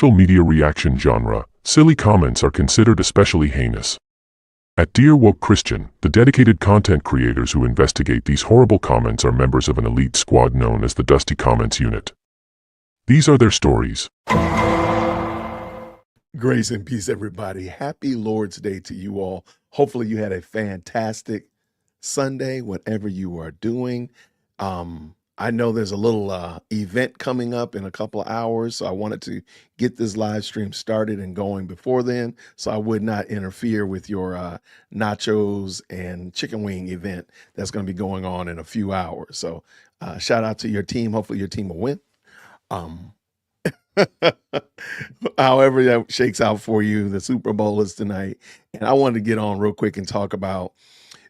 social media reaction genre, silly comments are considered especially heinous. At Dear Woke Christian, the dedicated content creators who investigate these horrible comments are members of an elite squad known as the Dusty Comments Unit. These are their stories. Grace and peace, everybody. Happy Lord's Day to you all. Hopefully you had a fantastic Sunday, whatever you are doing. I know there's a little event coming up in a couple of hours, so I wanted to get this live stream started and going before then, so I would not interfere with your nachos and chicken wing event that's going to be going on in a few hours. So shout out to your team. Hopefully your team will win. However that shakes out for you, the Super Bowl is tonight. And I wanted to get on real quick and talk about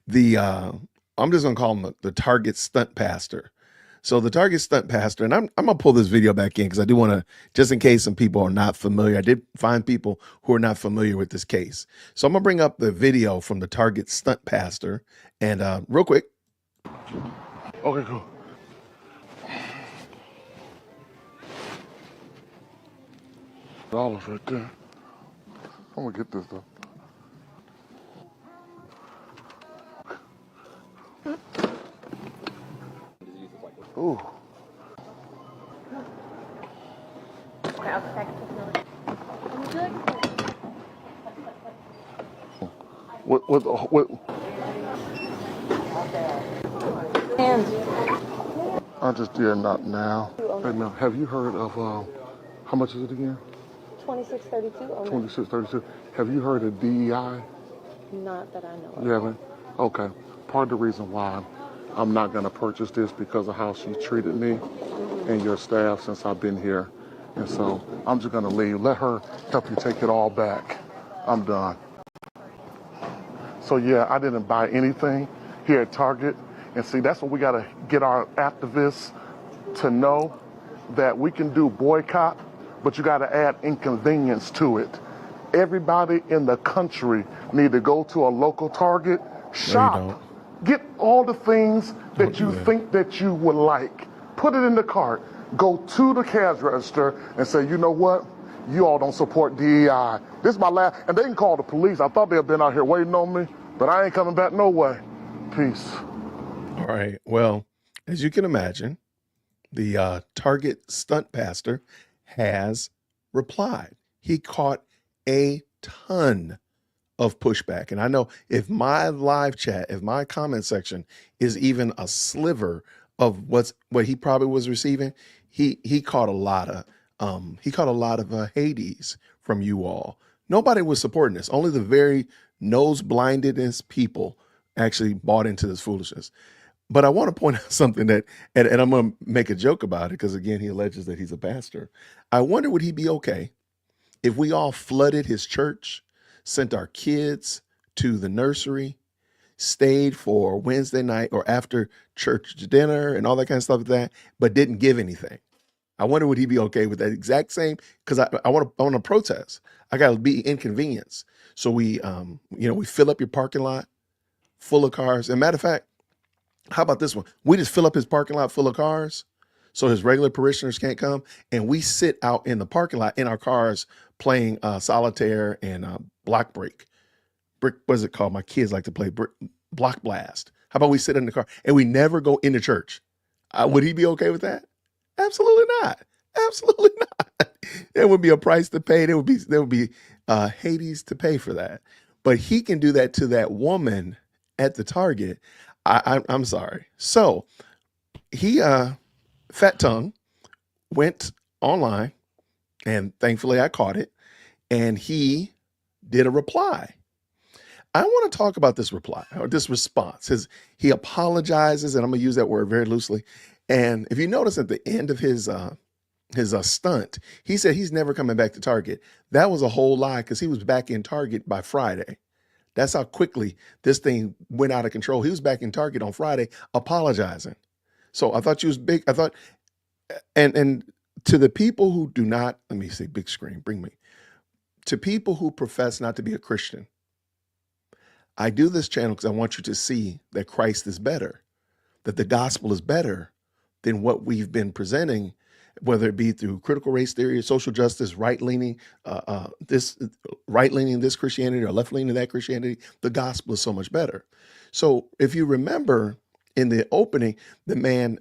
the, I'm just going to call him the Target stunt pastor. So the Target stunt pastor, and I'm going to pull this video back in because I do want to, just in case some people are not familiar, I did find people who are not familiar with this case. So I'm going to bring up the video from the Target stunt pastor and real quick. Okay, cool. Dollars right there. I'm gonna get this though. Ooh. Okay, I'll check it. What? And I just did not now. Hey, now, have you heard of how much is it again? 2632. 2632. Have you heard of DEI? Not that I know of. You haven't? Okay. Part of the reason why I'm not going to purchase this because of how she treated me and your staff since I've been here. And so I'm just going to leave. Let her help you take it all back. I'm done. So yeah, I didn't buy anything here at Target. And see, that's what we got to get our activists to know, that we can do boycott, but you got to add inconvenience to it. Everybody in the country need to go to a local Target, shop, get all the things that you think that you would like, put it in the cart, go to the cash register and say, you know what? You all don't support DEI. This is my last, and they can call the police. I thought they'd been out here waiting on me, but I ain't coming back no way. Peace. All right. Well, as you can imagine, the Target stunt pastor has replied. He caught a ton of pushback. And I know if my live chat, if my comment section is even a sliver of what he probably was receiving, he caught a lot of Hades from you all. Nobody was supporting this. Only the very nose-blindedest people actually bought into this foolishness. But I want to point out something that, and I'm going to make a joke about it because, again, he alleges that he's a pastor. I wonder, would he be okay if we all flooded his church, sent our kids to the nursery, stayed for Wednesday night or after church dinner and all that kind of stuff like that, but didn't give anything? I wonder, would he be okay with that exact same? Because I want to protest. I got to be inconvenienced. So we fill up your parking lot full of cars. And matter of fact, how about this one? We just fill up his parking lot full of cars so his regular parishioners can't come. And we sit out in the parking lot in our cars playing solitaire and block break. What is it called? My kids like to play block blast. How about we sit in the car and we never go into church? Would he be okay with that? Absolutely not. Absolutely not. There would be a price to pay. There would be Hades to pay for that. But he can do that to that woman at the Target. I'm sorry. So he, Fat Tongue, went online, and thankfully I caught it, and he did a reply. I want to talk about this reply or this response. He apologizes, and I'm going to use that word very loosely. And if you notice at the end of his stunt, he said he's never coming back to Target. That was a whole lie because he was back in Target by Friday. That's how quickly this thing went out of control. He was back in Target on Friday apologizing. So I thought you was big. I thought, and to the people who do not, let me see, big screen, bring me. To people who profess not to be a Christian, I do this channel because I want you to see that Christ is better, that the gospel is better than what we've been presenting whether it be through critical race theory, social justice, right-leaning this Christianity or left-leaning that Christianity, the gospel is so much better. So if you remember in the opening, the man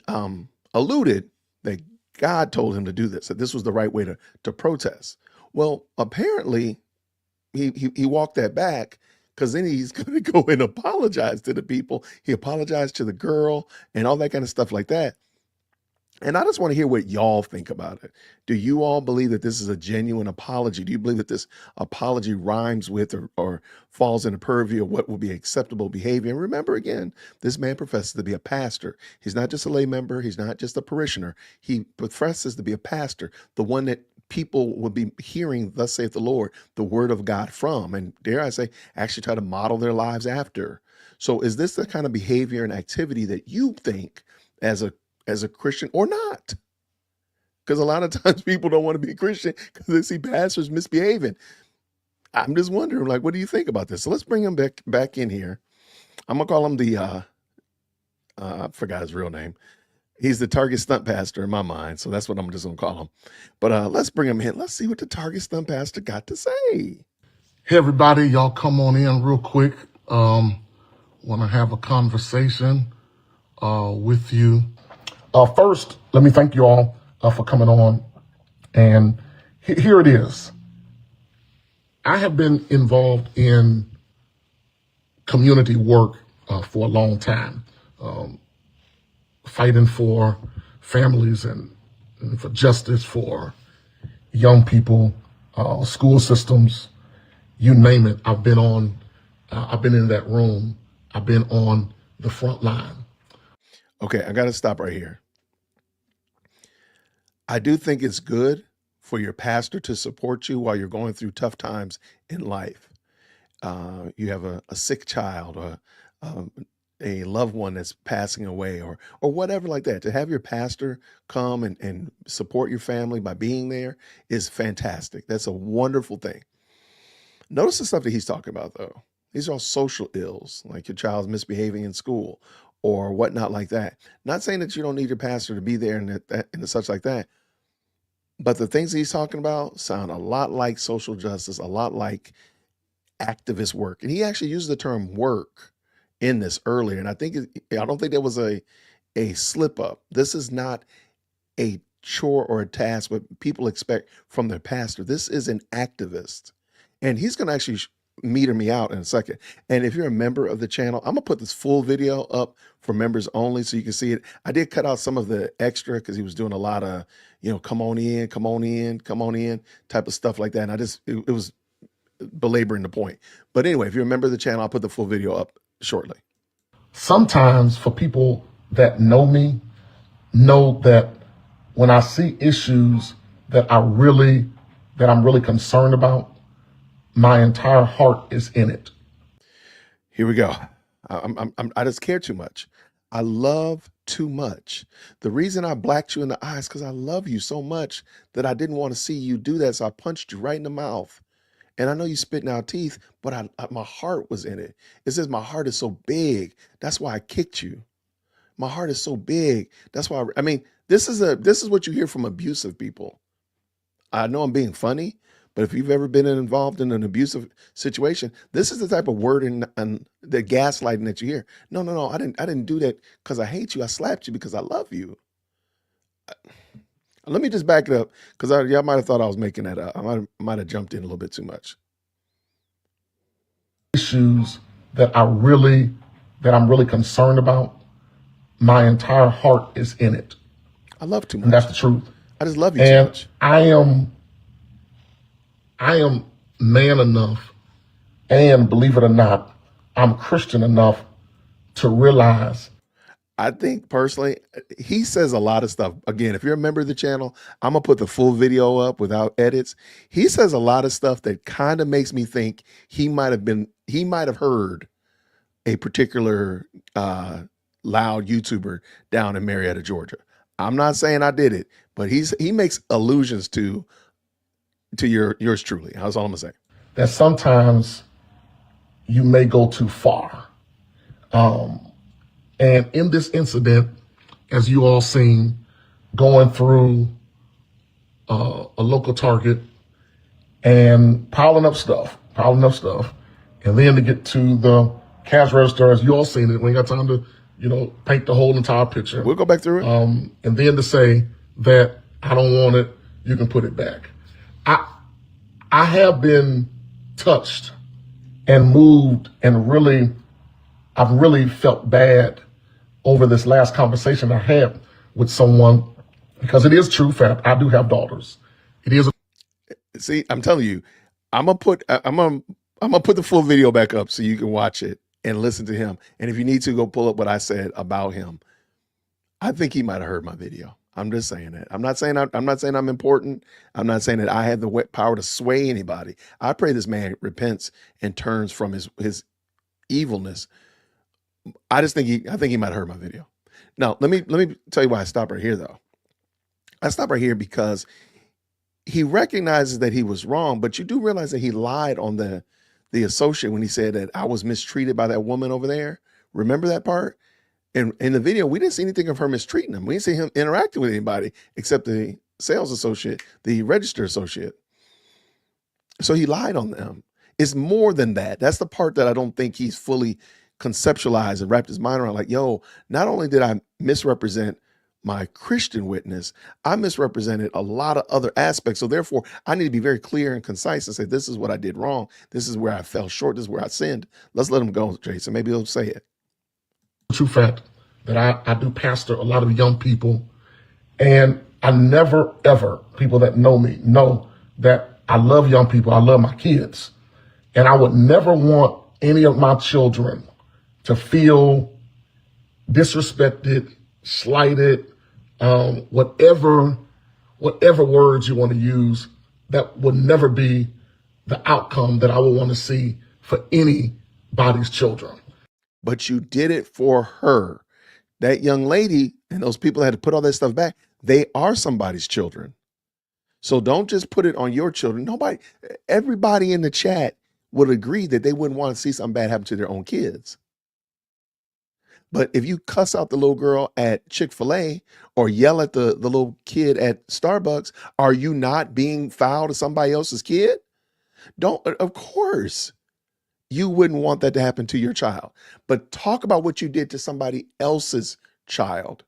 alluded that God told him to do this, that this was the right way to protest. Well, apparently he walked that back, because then he's going to go and apologize to the people. He apologized to the girl and all that kind of stuff like that. And I just want to hear what y'all think about it. Do you all believe that this is a genuine apology? Do you believe that this apology rhymes with or falls in the purview of what will be acceptable behavior? And remember, again, this man professes to be a pastor. He's not just a lay member. He's not just a parishioner. He professes to be a pastor, the one that people would be hearing, thus saith the Lord, the word of God from, and dare I say, actually try to model their lives after. So is this the kind of behavior and activity that you think as a Christian or not? Because a lot of times people don't want to be a Christian because they see pastors misbehaving. I'm just wondering, like, what do you think about this? So let's bring him back in here. I'm gonna call him the I forgot his real name. He's the Target stunt pastor in my mind, so that's what I'm just gonna call him. But let's bring him in. Let's see what the Target stunt pastor got to say. Hey everybody, y'all come on in real quick. Want to have a conversation with you. First, let me thank you all for coming on. And here it is. I have been involved in community work for a long time, fighting for families and for justice for young people, school systems, you name it. I've been in that room. I've been on the front line. Okay, I got to stop right here. I do think it's good for your pastor to support you while you're going through tough times in life. You have a sick child or a loved one that's passing away or whatever like that. To have your pastor come and support your family by being there is fantastic. That's a wonderful thing. Notice the stuff that he's talking about, though. These are all social ills, like your child's misbehaving in school or whatnot like that. Not saying that you don't need your pastor to be there and such like that. But the things that he's talking about sound a lot like social justice, a lot like activist work. And he actually used the term work in this earlier. And I don't think there was a slip up. This is not a chore or a task what people expect from their pastor. This is an activist. And he's going to actually meter me out in a second. And if you're a member of the channel, I'm gonna put this full video up for members only so you can see it. I did cut out some of the extra because he was doing a lot of, come on in type of stuff like that. And it was belaboring the point. But anyway, if you're a member of the channel, I'll put the full video up shortly. Sometimes for people that know me, know that when I see issues that I'm really concerned about, my entire heart is in it. Here we go. I just care too much. I love too much. The reason I blacked you in the eyes because I love you so much that I didn't want to see you do that. So I punched you right in the mouth. And I know you spitting out teeth, but my heart was in it. It says my heart is so big. That's why I kicked you. My heart is so big. That's why. This is what you hear from abusive people. I know I'm being funny, but if you've ever been involved in an abusive situation, this is the type of word and the gaslighting that you hear. No, I didn't do that because I hate you. I slapped you because I love you. Let me just back it up because y'all might have thought I was making that up. I might have jumped in a little bit too much. Issues that I'm really concerned about, my entire heart is in it. I love too much. And that's the truth. I just love you too much. I am man enough, and believe it or not, I'm Christian enough to realize. I think personally, he says a lot of stuff. Again, if you're a member of the channel, I'm going to put the full video up without edits. He says a lot of stuff that kind of makes me think he might have heard a particular loud YouTuber down in Marietta, Georgia. I'm not saying I did it, but he makes allusions to yours truly. That's all I'm gonna say. That sometimes you may go too far. And in this incident, as you all seen, going through a local Target and piling up stuff. And then to get to the cash register, as you all seen it, we ain't got time to, paint the whole entire picture. We'll go back through it. And then to say that I don't want it, you can put it back. I have been touched and moved and I've really felt bad over this last conversation I had with someone, because it is true fact. I do have daughters. It is. See, I'm telling you, I'm gonna put the full video back up so you can watch it and listen to him. And if you need to, go pull up what I said about him. I think he might have heard my video. I'm just saying that. I'm not saying I'm important. I'm not saying that I have the power to sway anybody. I pray this man repents and turns from his evilness. I think he might have heard my video. Now, let me tell you why I stop right here, though. I stop right here because he recognizes that he was wrong, but you do realize that he lied on the associate when he said that I was mistreated by that woman over there. Remember that part? And in the video, we didn't see anything of her mistreating him. We didn't see him interacting with anybody except the sales associate, the register associate. So he lied on them. It's more than that. That's the part that I don't think he's fully conceptualized and wrapped his mind around. Like, yo, not only did I misrepresent my Christian witness, I misrepresented a lot of other aspects. So therefore, I need to be very clear and concise and say, this is what I did wrong. This is where I fell short. This is where I sinned. Let's let him go, Jason. Maybe he'll say it. True fact that I do pastor a lot of young people, and I never, ever, people that know me know that I love young people. I love my kids. And I would never want any of my children to feel disrespected, slighted, whatever words you want to use. That would never be the outcome that I would want to see for anybody's children. But you did it for her. That young lady and those people that had to put all that stuff back, they are somebody's children. So don't just put it on your children. Everybody in the chat would agree that they wouldn't want to see something bad happen to their own kids. But if you cuss out the little girl at Chick-fil-A or yell at the little kid at Starbucks, are you not being foul to somebody else's kid? Of course. You wouldn't want that to happen to your child. But talk about what you did to somebody else's child.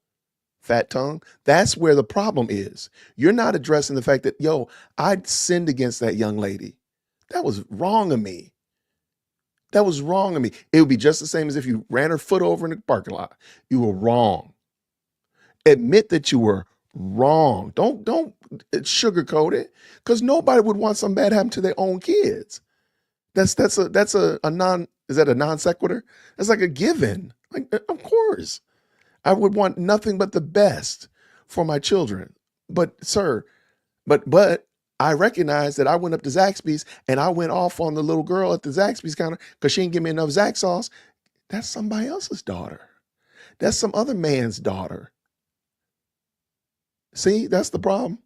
Fat tongue. That's where the problem is. You're not addressing the fact that, yo, I sinned against that young lady. That was wrong of me. That was wrong of me. It would be just the same as if you ran her foot over in the parking lot. You were wrong. Admit that you were wrong. Don't sugarcoat it, because nobody would want something bad happen to their own kids. That's a non, is that a non sequitur? That's like a given. Like, of course, I would want nothing but the best for my children. But sir, but I recognize that I went up to Zaxby's and I went off on the little girl at the Zaxby's counter because she didn't give me enough Zax sauce. That's somebody else's daughter. That's some other man's daughter. See, that's the problem.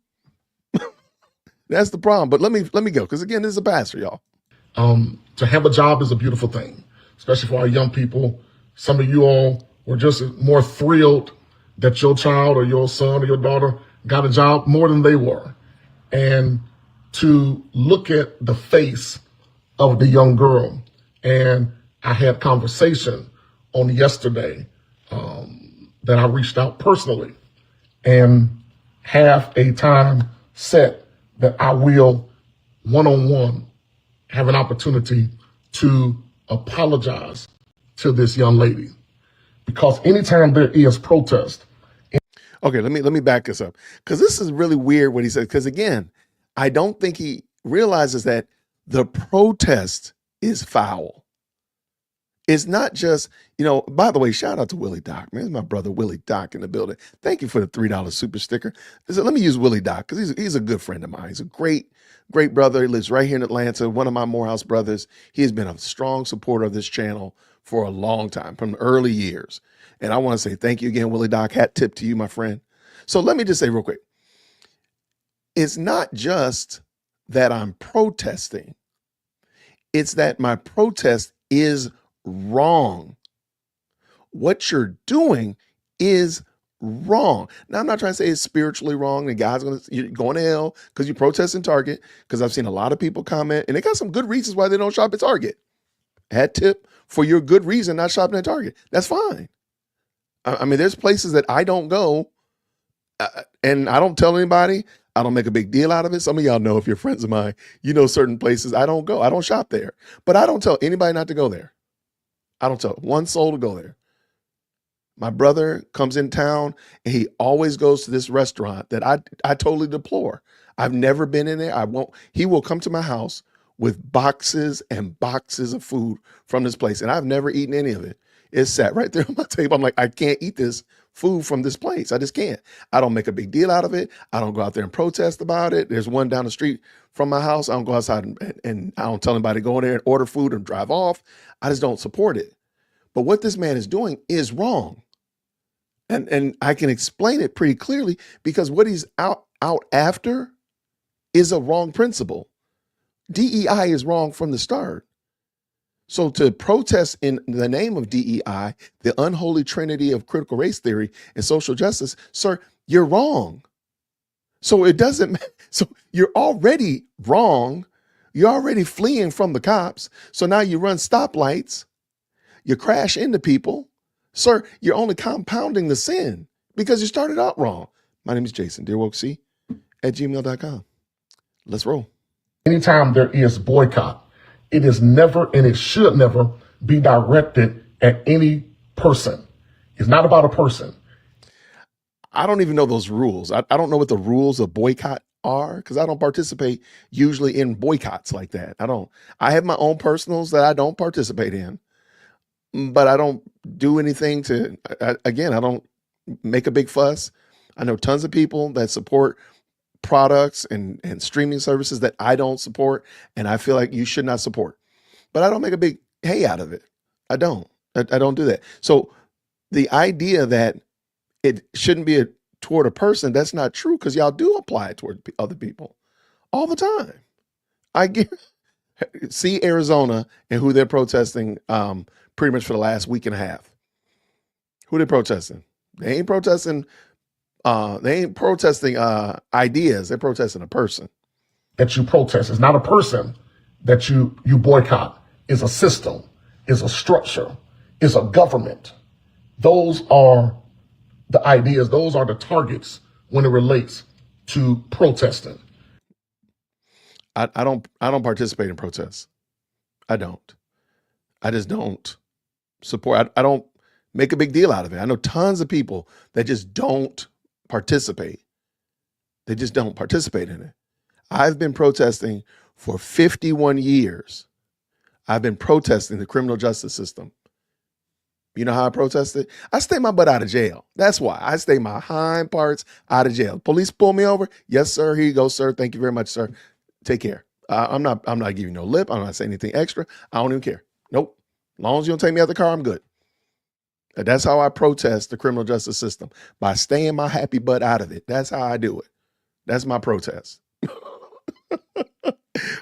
That's the problem. But let me go, because again, this is a pastor, y'all. To have a job is a beautiful thing, especially for our young people. Some of you all were just more thrilled that your child or your son or your daughter got a job more than they were. And to look at the face of the young girl, and I had conversation on yesterday that I reached out personally and have a time set that I will one-on-one have an opportunity to apologize to this young lady, because anytime there is protest. Okay, let me back this up, because this is really weird what he said. Because again, I don't think he realizes that the protest is foul. It's not just, by the way, shout out to Willie Doc, man. It's my brother Willie Doc in the building. Thank you for the $3 super sticker. So let me use Willie Doc, because he's a good friend of mine. He's a great brother. He lives right here in Atlanta, one of my Morehouse brothers. He has been a strong supporter of this channel for a long time, from the early years. And I want to say thank you again, Willie Doc. Hat tip to you, my friend. So let me just say real quick, it's not just that I'm protesting. It's that my protest is wrong. What you're doing is wrong. Now, I'm not trying to say it's spiritually wrong. The guy's you're going to hell because you're protesting Target, because I've seen a lot of people comment, and they got some good reasons why they don't shop at Target. Hat tip for your good reason not shopping at Target. That's fine. I mean, there's places that I don't go, and I don't tell anybody. I don't make a big deal out of it. Some of y'all know, if you're friends of mine, you know certain places I don't go. I don't shop there. But I don't tell anybody not to go there. I don't tell one soul to go there. My brother comes in town and he always goes to this restaurant that I totally deplore. I've never been in there. I won't. He will come to my house with boxes and boxes of food from this place, and I've never eaten any of it. It's sat right there on my table. I'm like, I can't eat this food from this place. I just can't. I don't make a big deal out of it. I don't go out there and protest about it. There's one down the street from my house. I don't go outside and I don't tell anybody to go in there and order food and drive off. I just don't support it. But what this man is doing is wrong. And I can explain it pretty clearly, because what he's out after is a wrong principle. DEI is wrong from the start. So to protest in the name of DEI, the unholy trinity of critical race theory and social justice, sir, you're wrong. So it doesn't matter. So you're already wrong. You're already fleeing from the cops. So now you run stoplights. You crash into people. Sir, you're only compounding the sin because you started out wrong. My name is Jason, dearwokec@gmail.com. Let's roll. Anytime there is boycott, it is never, and it should never be directed at any person. It's not about a person. I don't even know those rules. I don't know what the rules of boycott are, because I don't participate usually in boycotts like that. I have my own personals that I don't participate in, but I don't do anything I don't make a big fuss. I know tons of people that support products and streaming services that I don't support, and I feel like you should not support. But I don't make a big hay out of it. I don't do that. So the idea that it shouldn't be toward a person, that's not true, because y'all do apply it toward other people all the time. See Arizona and who they're protesting pretty much for the last week and a half. Who they protesting? They ain't protesting ideas. They're protesting a person. That you protest is not a person that you boycott. Is a system, is a structure, is a government. Those are the ideas. Those are the targets when it relates to protesting. I don't participate in protests. I don't. I just don't support. I don't make a big deal out of it. I know tons of people that just don't participate. They just don't participate in it. I've been protesting for 51 years. I've been protesting the criminal justice system. You know how I protested? I stay my butt out of jail. That's why I stay my hind parts out of jail. Police pull me over. Yes, sir. Here you go, sir. Thank you very much, sir. Take care. I'm not giving no lip. I'm not saying anything extra. I don't even care. Nope. As long as you don't take me out the car, I'm good. And that's how I protest the criminal justice system, by staying my happy butt out of it. That's how I do it. That's my protest.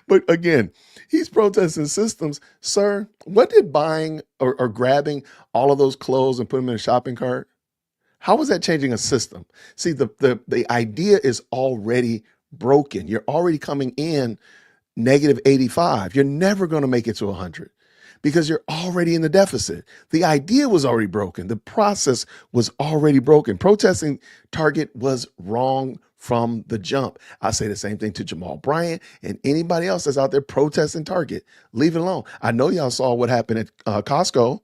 But again, he's protesting systems. Sir, what did buying or grabbing all of those clothes and putting them in a shopping cart, how was that changing a system? See, the idea is already broken. You're already coming in negative 85. You're never going to make it to 100 because you're already in the deficit. The idea was already broken. The process was already broken. Protesting Target was wrong from the jump. I say the same thing to Jamal Bryant and anybody else that's out there protesting Target. Leave it alone. I know y'all saw what happened at Costco,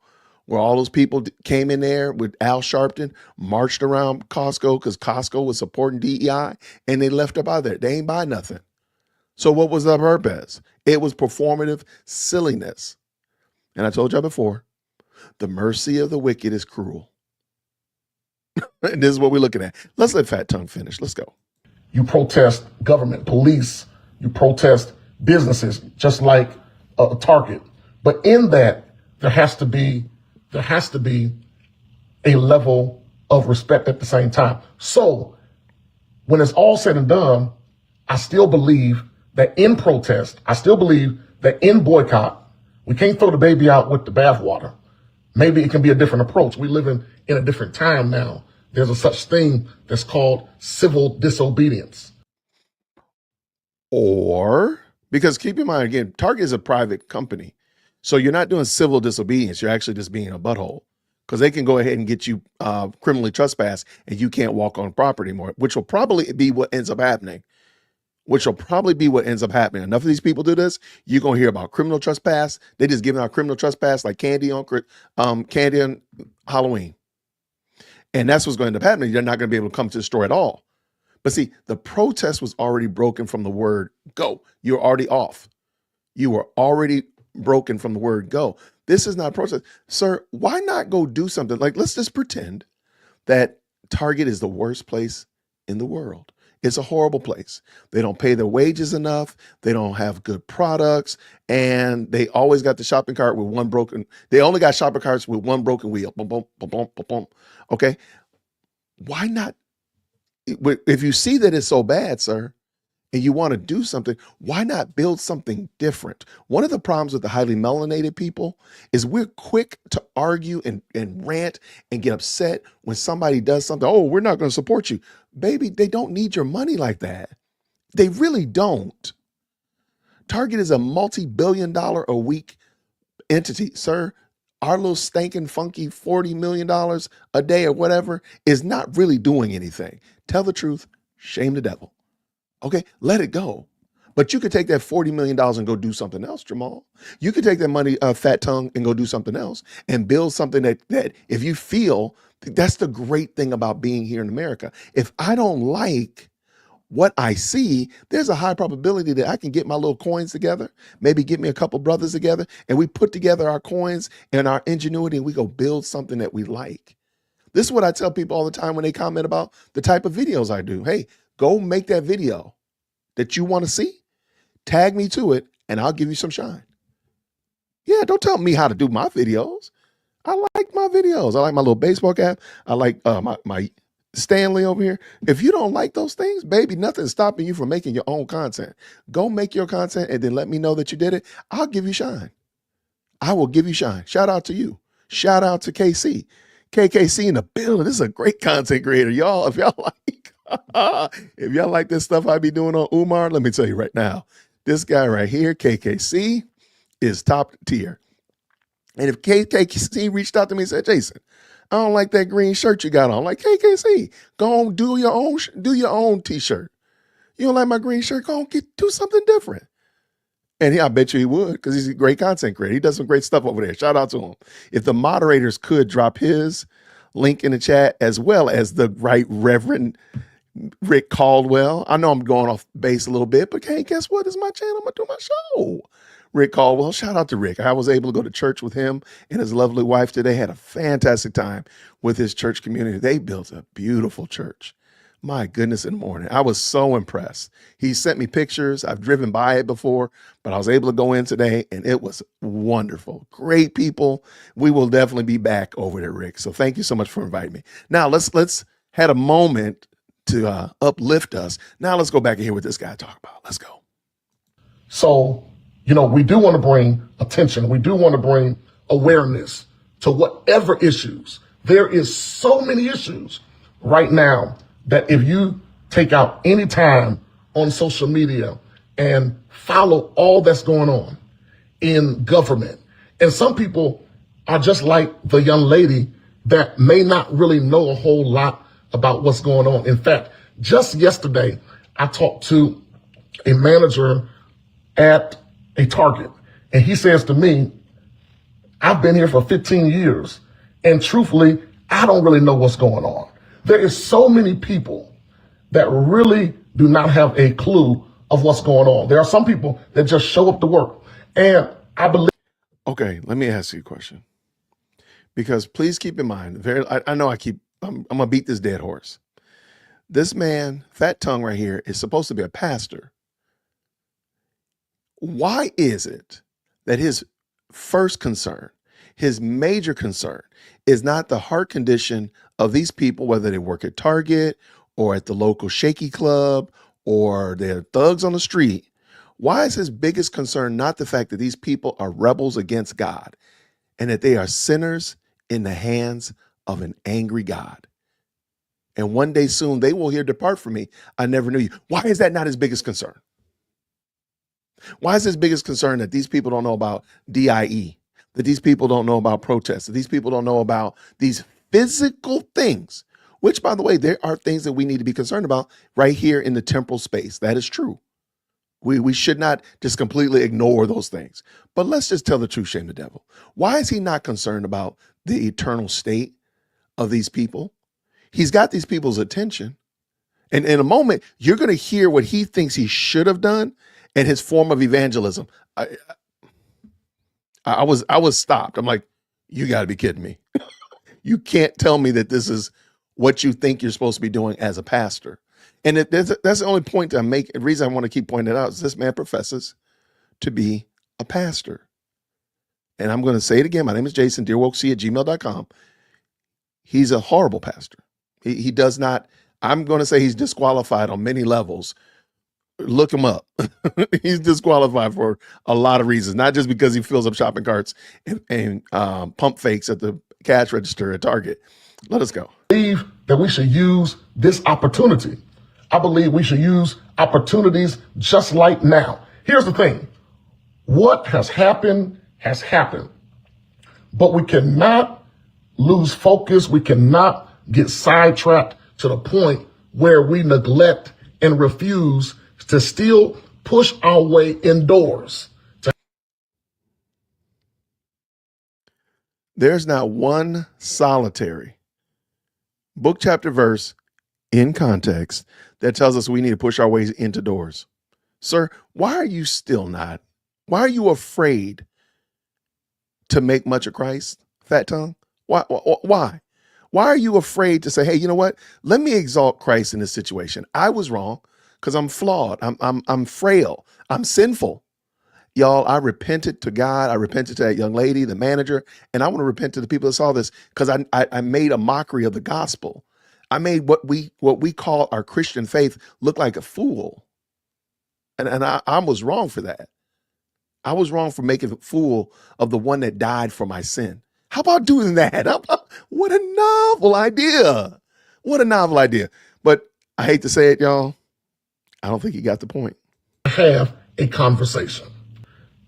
where all those people came in there with Al Sharpton, marched around Costco because Costco was supporting DEI, and they left up out of there. They ain't buy nothing. So what was the purpose? It was performative silliness. And I told y'all before, the mercy of the wicked is cruel. And this is what we're looking at. Let's let Fat Tongue finish. Let's go. You protest government, police, you protest businesses, just like a Target. But in that, there has to be a level of respect at the same time. So when it's all said and done, I still believe that in protest, I still believe that in boycott, we can't throw the baby out with the bathwater. Maybe it can be a different approach. We live in a different time now. there's a such thing that's called civil disobedience. Or, because keep in mind, again, Target is a private company. So you're not doing civil disobedience. You're actually just being a butthole, because they can go ahead and get you criminally trespass and you can't walk on property anymore, which will probably be what ends up happening. Enough of these people do this, you're going to hear about criminal trespass. They just giving out criminal trespass like candy on Halloween. And that's what's going to end up happening. You're not going to be able to come to the store at all. But see, the protest was already broken from the word go. You're already off. You were already broken from the word go. This is not a protest. Sir, why not go do something? Like, let's just pretend that Target is the worst place in the world. It's a horrible place. They don't pay their wages enough. They don't have good products. And they always got the shopping cart with one broken. They only got shopping carts with one broken wheel. Boom, boom, boom, boom, boom, boom. Okay. Why not? If you see that it's so bad, sir, and you want to do something, why not build something different? One of the problems with the highly melanated people is we're quick to argue and rant and get upset when somebody does something. Oh, we're not going to support you. Baby, they don't need your money like that. They really don't. Target is a multi-billion-dollar a week entity, sir. Our little stinking funky $40 million a day or whatever is not really doing anything. Tell the truth, shame the devil. Okay, let it go. But you could take that $40 million and go do something else, Jamal. You could take that money, fat tongue, and go do something else and build something that if you feel, that's the great thing about being here in America. If I don't like what I see, there's a high probability that I can get my little coins together, maybe get me a couple brothers together, and we put together our coins and our ingenuity and we go build something that we like. This is what I tell people all the time when they comment about the type of videos I do. Hey, go make that video that you want to see, tag me to it, and I'll give you some shine. Yeah, don't tell me how to do my videos. I like my videos. I like my little baseball cap. I like my Stanley over here. If you don't like those things, baby, nothing's stopping you from making your own content. Go make your content and then let me know that you did it. I'll give you shine. I will give you shine. Shout out to you. Shout out to KC. KKC in the building. This is a great content creator, y'all. If y'all like this stuff I be doing on Umar, let me tell you right now, this guy right here, KKC, is top tier. And if KKC reached out to me and said, Jason, I don't like that green shirt you got on. I'm like, KKC, go on, do your own t-shirt. You don't like my green shirt? Go on, do something different. And I bet you he would, because he's a great content creator. He does some great stuff over there. Shout out to him. If the moderators could drop his link in the chat, as well as the Right Reverend Rick Caldwell. I know I'm going off base a little bit, but hey, guess what? It's my channel. I'm going to do my show. Rick Caldwell, shout out to Rick. I was able to go to church with him and his lovely wife today. Had a fantastic time with his church community. They built a beautiful church. My goodness, in the morning. I was so impressed. He sent me pictures. I've driven by it before, but I was able to go in today and it was wonderful. Great people. We will definitely be back over there, Rick. So thank you so much for inviting me. Now let's had a moment to uplift us. Now let's go back and hear what this guy talked about. Let's go. So, we do want to bring attention. We do want to bring awareness to whatever issues. There is so many issues right now that if you take out any time on social media and follow all that's going on in government, and some people are just like the young lady that may not really know a whole lot about what's going on. In fact, just yesterday, I talked to a manager at a Target, and he says to me, I've been here for 15 years, and truthfully, I don't really know what's going on. There is so many people that really do not have a clue of what's going on. There are some people that just show up to work. And I believe. Okay, let me ask you a question. Because please keep in mind, I know I'm going to beat this dead horse. This man, Fat Tongue right here, is supposed to be a pastor. Why is it that his first concern, his major concern, is not the heart condition of these people, whether they work at Target or at the local shaky club or they're thugs on the street? Why is his biggest concern not the fact that these people are rebels against God and that they are sinners in the hands of an angry God? And one day soon they will hear, depart from me. I never knew you. Why is that not his biggest concern? Why is his biggest concern that these people don't know about DIE, that these people don't know about protests, that these people don't know about these physical things, which, by the way, there are things that we need to be concerned about right here in the temporal space. That is true. We should not just completely ignore those things. But let's just tell the truth, shame the devil. Why is he not concerned about the eternal state of these people? He's got these people's attention. And in a moment, you're going to hear what he thinks he should have done and his form of evangelism. I was stopped. I'm like, you got to be kidding me. You can't tell me that this is what you think you're supposed to be doing as a pastor. And that's the only point I make. The reason I want to keep pointing it out is this man professes to be a pastor. And I'm going to say it again. My name is Jason, dearwokec@gmail.com. He's a horrible pastor. He does not, I'm going to say he's disqualified on many levels. Look him up. He's disqualified for a lot of reasons, not just because he fills up shopping carts and pump fakes at the cash register at Target. Let us go. I believe that we should use this opportunity. I believe we should use opportunities just like now. Here's the thing. What has happened has happened. But we cannot lose focus. We cannot get sidetracked to the point where we neglect and refuse to still push our way indoors. There's not one solitary book, chapter, verse in context that tells us we need to push our ways into doors. Sir, why are you still not? Why are you afraid to make much of Christ, fat tongue? Why? Why are you afraid to say, hey, you know what? Let me exalt Christ in this situation. I was wrong because I'm flawed. I'm frail. I'm sinful. Y'all, I repented to God. I repented to that young lady, the manager, and I want to repent to the people that saw this because I made a mockery of the gospel. I made what we call our Christian faith look like a fool. And I was wrong for that. I was wrong for making a fool of the one that died for my sin. How about doing that? What a novel idea. What a novel idea. But I hate to say it, y'all. I don't think you got the point. Have a conversation.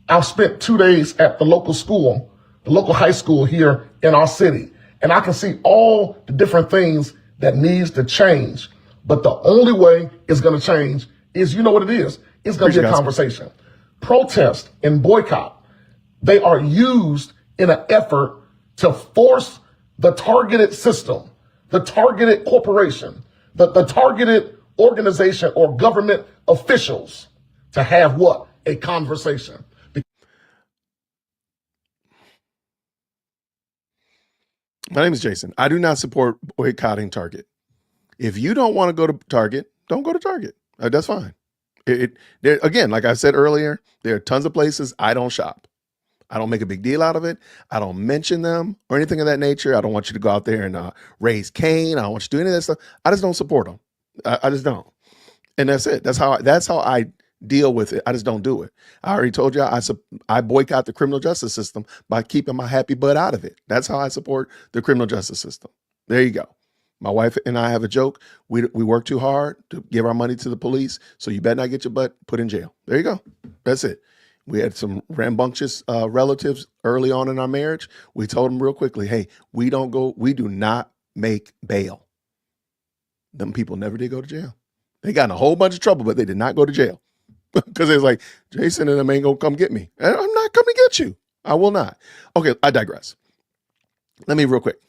I've spent 2 days at the local school, the local high school here in our city, and I can see all the different things that needs to change. But the only way it's going to change is, you know what it is? It's going to be a conversation. Protest and boycott, they are used in an effort to force the targeted system, the targeted corporation, the targeted organization or government officials to have what? A conversation. My name is Jason. I do not support boycotting Target. If you don't want to go to Target, don't go to Target. That's fine. Again, like I said earlier, there are tons of places I don't shop. I don't make a big deal out of it. I don't mention them or anything of that nature. I don't want you to go out there and raise Cain. I don't want you to do any of that stuff. I just don't support them. I just don't. And that's it. That's how I deal with it. I just don't do it. I already told you I boycott the criminal justice system by keeping my happy butt out of it. That's how I support the criminal justice system. There you go. My wife and I have a joke. We work too hard to give our money to the police, so you better not get your butt put in jail. There you go. That's it. We had some rambunctious relatives early on in our marriage. We told them real quickly, hey, we do not make bail. Them people never did go to jail. They got in a whole bunch of trouble, but they did not go to jail. Because it's like, Jason and them ain't gonna come get me. I'm not coming to get you. I will not. Okay, I digress. Let me real quick.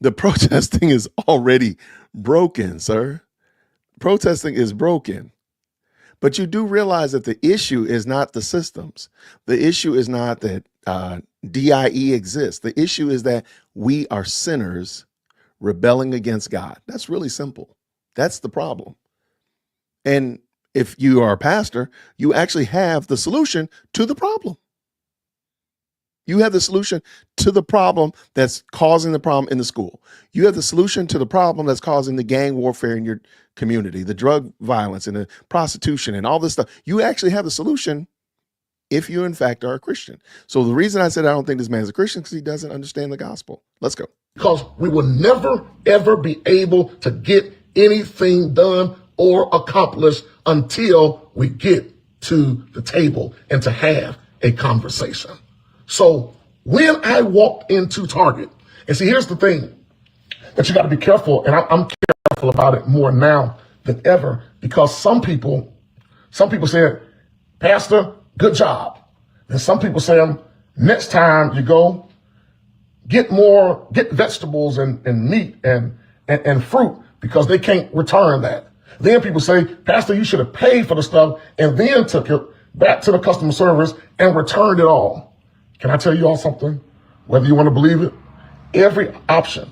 The protesting is already broken, sir. Protesting is broken. But you do realize that the issue is not the systems. The issue is not that DIE exists. The issue is that we are sinners rebelling against God. That's really simple. That's the problem. And if you are a pastor, you actually have the solution to the problem. You have the solution to the problem that's causing the problem in the school. You have the solution to the problem that's causing the gang warfare in your community, the drug violence and the prostitution and all this stuff. You actually have the solution if you in fact are a Christian. So the reason I said I don't think this man is a Christian because he doesn't understand the gospel. Let's go. Because we will never, ever be able to get anything done or accomplished until we get to the table and to have a conversation. So when I walked into Target, and see, here's the thing that you got to be careful, and I'm careful about it more now than ever, because some people said, Pastor, good job. And some people say, next time you go, get vegetables and meat and fruit, because they can't return that. Then people say, Pastor, you should have paid for the stuff and then took it back to the customer service and returned it all. Can I tell you all something? Whether you want to believe it, every option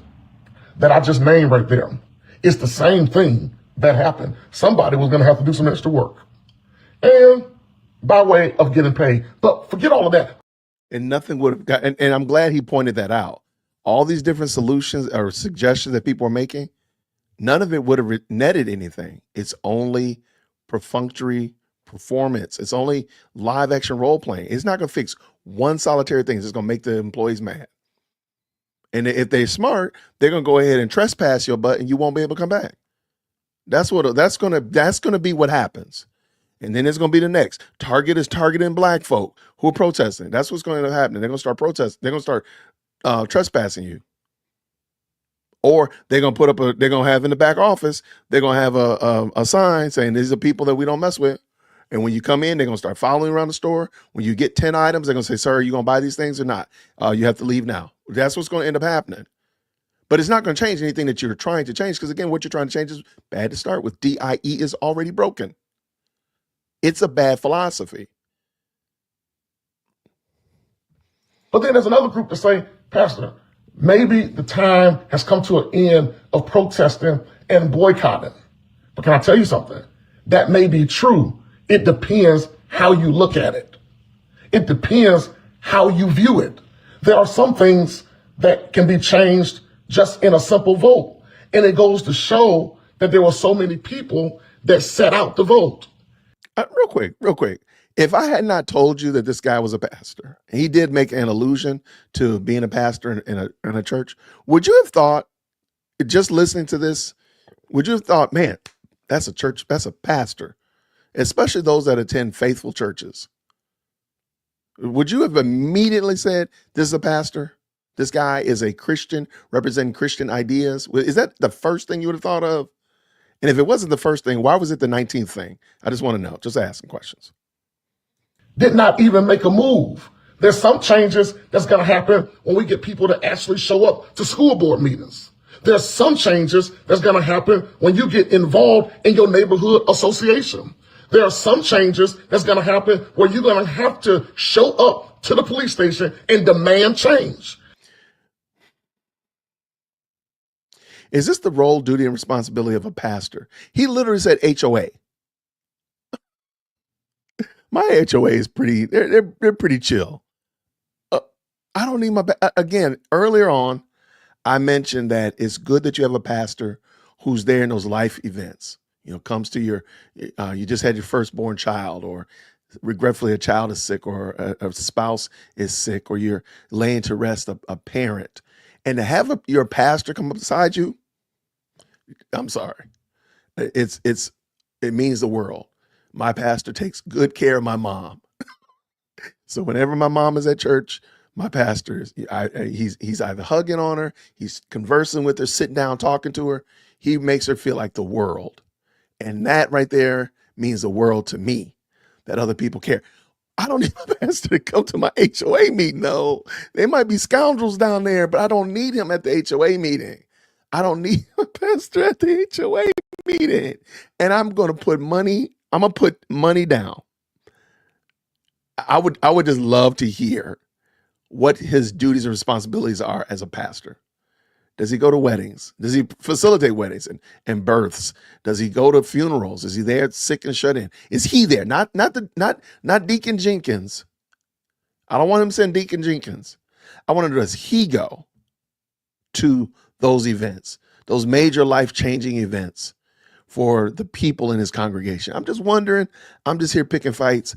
that I just named right there is the same thing that happened. Somebody was going to have to do some extra work, and by way of getting paid. But forget all of that. And nothing would have got, and I'm glad he pointed that out. All these different solutions or suggestions that people are making, none of it would have netted anything. It's only perfunctory performance. It's only live action role playing. It's not going to fix one solitary thing. It's just going to make the employees mad. And if they're smart, they're going to go ahead and trespass your butt and you won't be able to come back. That's going to be what happens. And then it's going to be the next. Target is targeting black folk who are protesting. That's what's going to happen. They're going to start protesting. They're going to start trespassing you. Or they're going to have in the back office, they're going to have a sign saying these are people that we don't mess with. And when you come in, they're going to start following around the store. When you get 10 items, they're going to say, sir, are you going to buy these things or not? You have to leave now. That's what's going to end up happening. But it's not going to change anything that you're trying to change, because again, what you're trying to change is bad to start with. DIE is already broken. It's a bad philosophy. But then there's another group that say, Pastor, maybe the time has come to an end of protesting and boycotting. But can I tell you something? That may be true. It depends how you look at it. It depends how you view it. There are some things that can be changed just in a simple vote. And it goes to show that there were so many people that set out to vote. Real quick. If I had not told you that this guy was a pastor, he did make an allusion to being a pastor in a church, would you have thought, just listening to this, would you have thought, man, that's a church, that's a pastor, especially those that attend faithful churches? Would you have immediately said, this is a pastor? This guy is a Christian representing Christian ideas? Is that the first thing you would have thought of? And if it wasn't the first thing, why was it the 19th thing? I just want to know, just asking questions. Did not even make a move. There's some changes that's going to happen when we get people to actually show up to school board meetings. There's some changes that's going to happen when you get involved in your neighborhood association. There are some changes that's going to happen where you're going to have to show up to the police station and demand change. Is this the role, duty, and responsibility of a pastor? He literally said HOA. My HOA is pretty, they're pretty chill. I don't need again, earlier on, I mentioned that it's good that you have a pastor who's there in those life events. You know, comes to you just had your firstborn child, or regretfully a child is sick, or a spouse is sick, or you're laying to rest a parent. And to have your pastor come up beside you, I'm sorry. It means the world. My pastor takes good care of my mom. So whenever my mom is at church, my pastor he's either hugging on her, he's conversing with her, sitting down, talking to her. He makes her feel like the world. And that right there means the world to me, that other people care. I don't need my pastor to come to my HOA meeting. No, there might be scoundrels down there, but I don't need him at the HOA meeting. I don't need a pastor at the HOA meeting. And I'm going to put money down. I would just love to hear what his duties and responsibilities are as a pastor. Does he go to weddings? Does he facilitate weddings and births? Does he go to funerals? Is he there sick and shut in? Is he there? Not Deacon Jenkins. I don't want him saying Deacon Jenkins. I want to know, does he go to those events, those major life-changing events for the people in his congregation? I'm just wondering. I'm just here picking fights.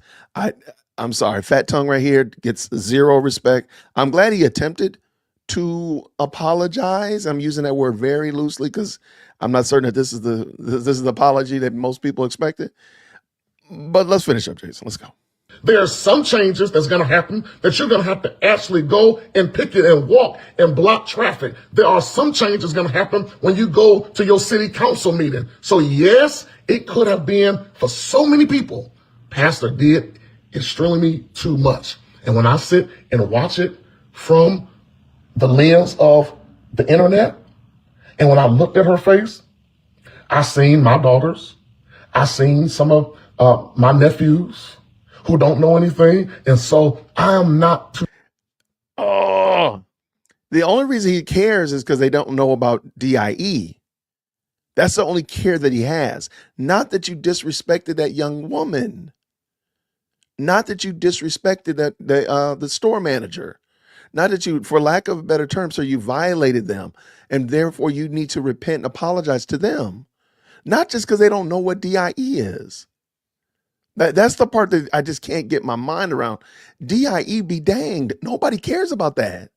I'm sorry, Fat Tongue right here gets zero respect. I'm glad he attempted to apologize. I'm using that word very loosely because I'm not certain that this is the apology that most people expected. But let's finish up, Jason. Let's go. There are some changes that's going to happen that you're going to have to actually go and picket and walk and block traffic. There are some changes going to happen when you go to your city council meeting. So yes, it could have been for so many people. Pastor did extremely too much. And when I sit and watch it from the lens of the internet, and when I looked at her face, I seen my daughters. I seen some of my nephews who don't know anything. And so I am not too. Oh, the only reason he cares is because they don't know about DIE. That's the only care that he has. Not that you disrespected that young woman. Not that you disrespected the store manager. Not that you, for lack of a better term, so you violated them. And therefore you need to repent and apologize to them. Not just because they don't know what DIE is. That's the part that I just can't get my mind around. DIE be danged. Nobody cares about that.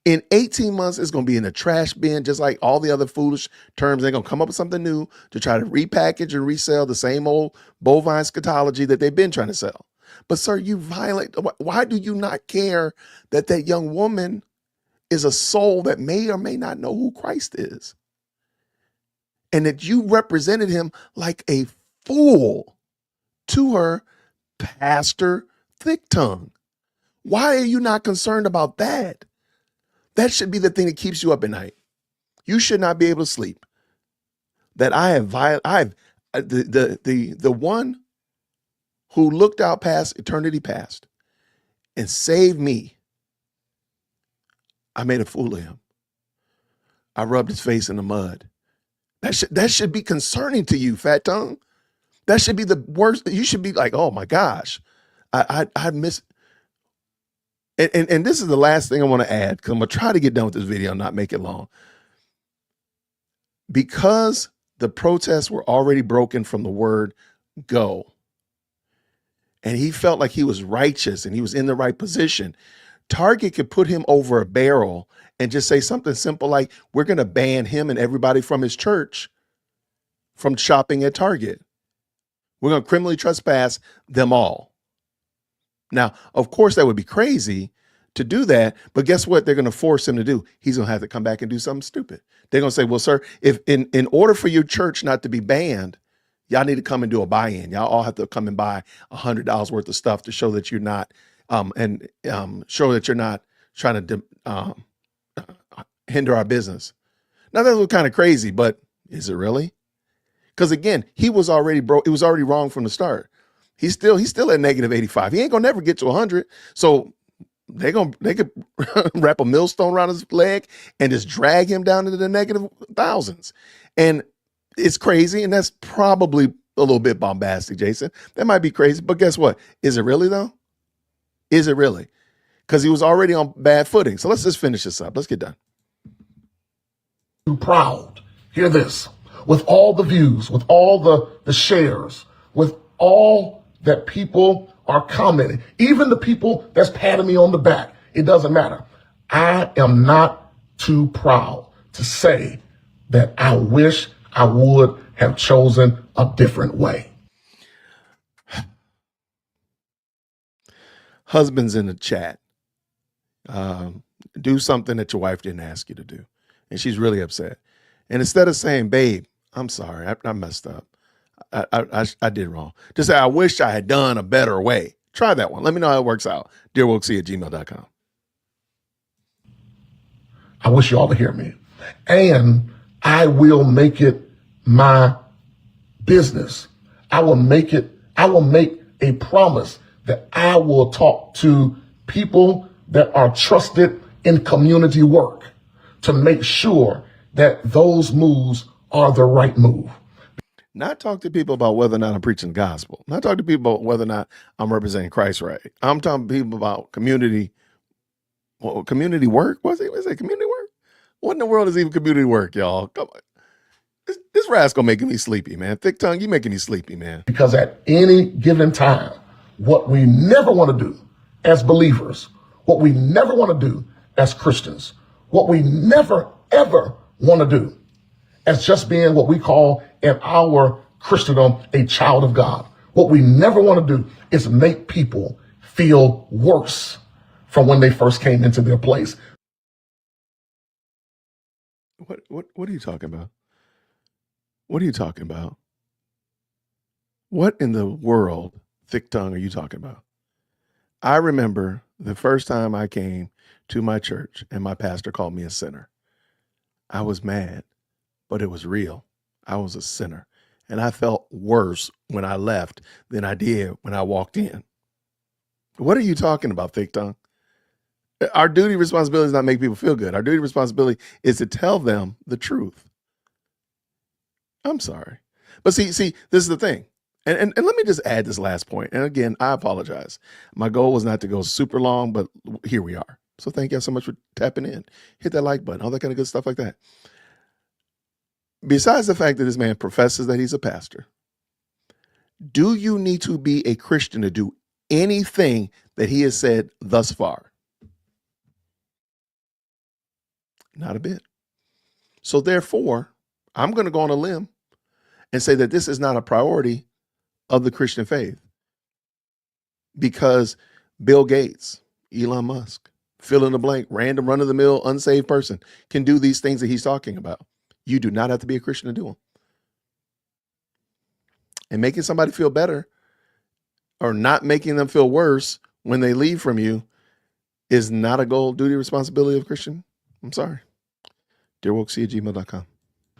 In 18 months, it's going to be in the trash bin, just like all the other foolish terms. They're going to come up with something new to try to repackage and resell the same old bovine scatology that they've been trying to sell. But sir, you violate. Why do you not care that that young woman is a soul that may or may not know who Christ is? And that you represented him like a fool to her, Pastor Thick Tongue. Why are you not concerned about that? That should be the thing that keeps you up at night. You should not be able to sleep. That the one who looked out past eternity past and saved me, I made a fool of him. I rubbed his face in the mud. That should be concerning to you, Fat Tongue. That should be the worst. You should be like, oh my gosh, I miss. And this is the last thing I want to add, because I'm going to try to get done with this video and not make it long. Because the protests were already broken from the word go, and he felt like he was righteous and he was in the right position, Target could put him over a barrel and just say something simple like, we're going to ban him and everybody from his church from shopping at Target. We're going to criminally trespass them all. Now, of course, that would be crazy to do that, but guess what they're going to force him to do? He's going to have to come back and do something stupid. They're going to say, well, sir, if in order for your church not to be banned, y'all need to come and do a buy-in. Y'all all have to come and buy $100 worth of stuff to show that you're not, show that you're not trying to hinder our business. Now, that was kind of crazy, but is it really? Because again, he was already broke. It was already wrong from the start. He's still at negative 85. He ain't gonna never get to 100. So they could wrap a millstone around his leg and just drag him down into the negative thousands. And it's crazy. And that's probably a little bit bombastic, Jason. That might be crazy, but guess what? Is it really though? Is it really? Because he was already on bad footing. So let's just finish this up. Let's get done. Too proud. Hear this. With all the views, with all the shares, with all that people are commenting, even the people that's patting me on the back, it doesn't matter. I am not too proud to say that I wish I would have chosen a different way. Husbands in the chat, do something that your wife didn't ask you to do. And she's really upset. And instead of saying, babe, I'm sorry, I messed up. I did wrong. Just say, I wish I had done a better way. Try that one. Let me know how it works out. DearWolksy@gmail.com. I wish you all to hear me. And I will make it my business. I will make a promise that I will talk to people that are trusted in community work to make sure that those moves are the right move. Not talk to people about whether or not I'm preaching the gospel. Not talk to people about whether or not I'm representing Christ right. I'm talking to people about community work. Was it community work? What in the world is even community work, y'all? Come on. This rascal making me sleepy, man. Thick Tongue, you making me sleepy, man. Because at any given time, what we never want to do as believers, what we never want to do as Christians, what we never, ever want to do as just being what we call in our Christendom a child of God. What we never want to do is make people feel worse from when they first came into their place. What are you talking about? What are you talking about? What in the world, thick tongue, are you talking about? I remember the first time I came to my church and my pastor called me a sinner. I was mad, but it was real. I was a sinner. And I felt worse when I left than I did when I walked in. What are you talking about, thick tongue? Our duty responsibility is not make people feel good. Our duty responsibility is to tell them the truth. I'm sorry. But see, this is the thing. And let me just add this last point. And again, I apologize. My goal was not to go super long, but here we are. So thank you so much for tapping in. Hit that like button, all that kind of good stuff like that. Besides the fact that this man professes that he's a pastor, do you need to be a Christian to do anything that he has said thus far? Not a bit. So therefore, I'm going to go on a limb and say that this is not a priority of the Christian faith, because Bill Gates, Elon Musk, fill in the blank, random run-of-the-mill unsaved person can do these things that he's talking about. You do not have to be a Christian to do them. And making somebody feel better or not making them feel worse when they leave from you is not a goal, duty, responsibility of a Christian. I'm sorry. DearWokeC@gmail.com.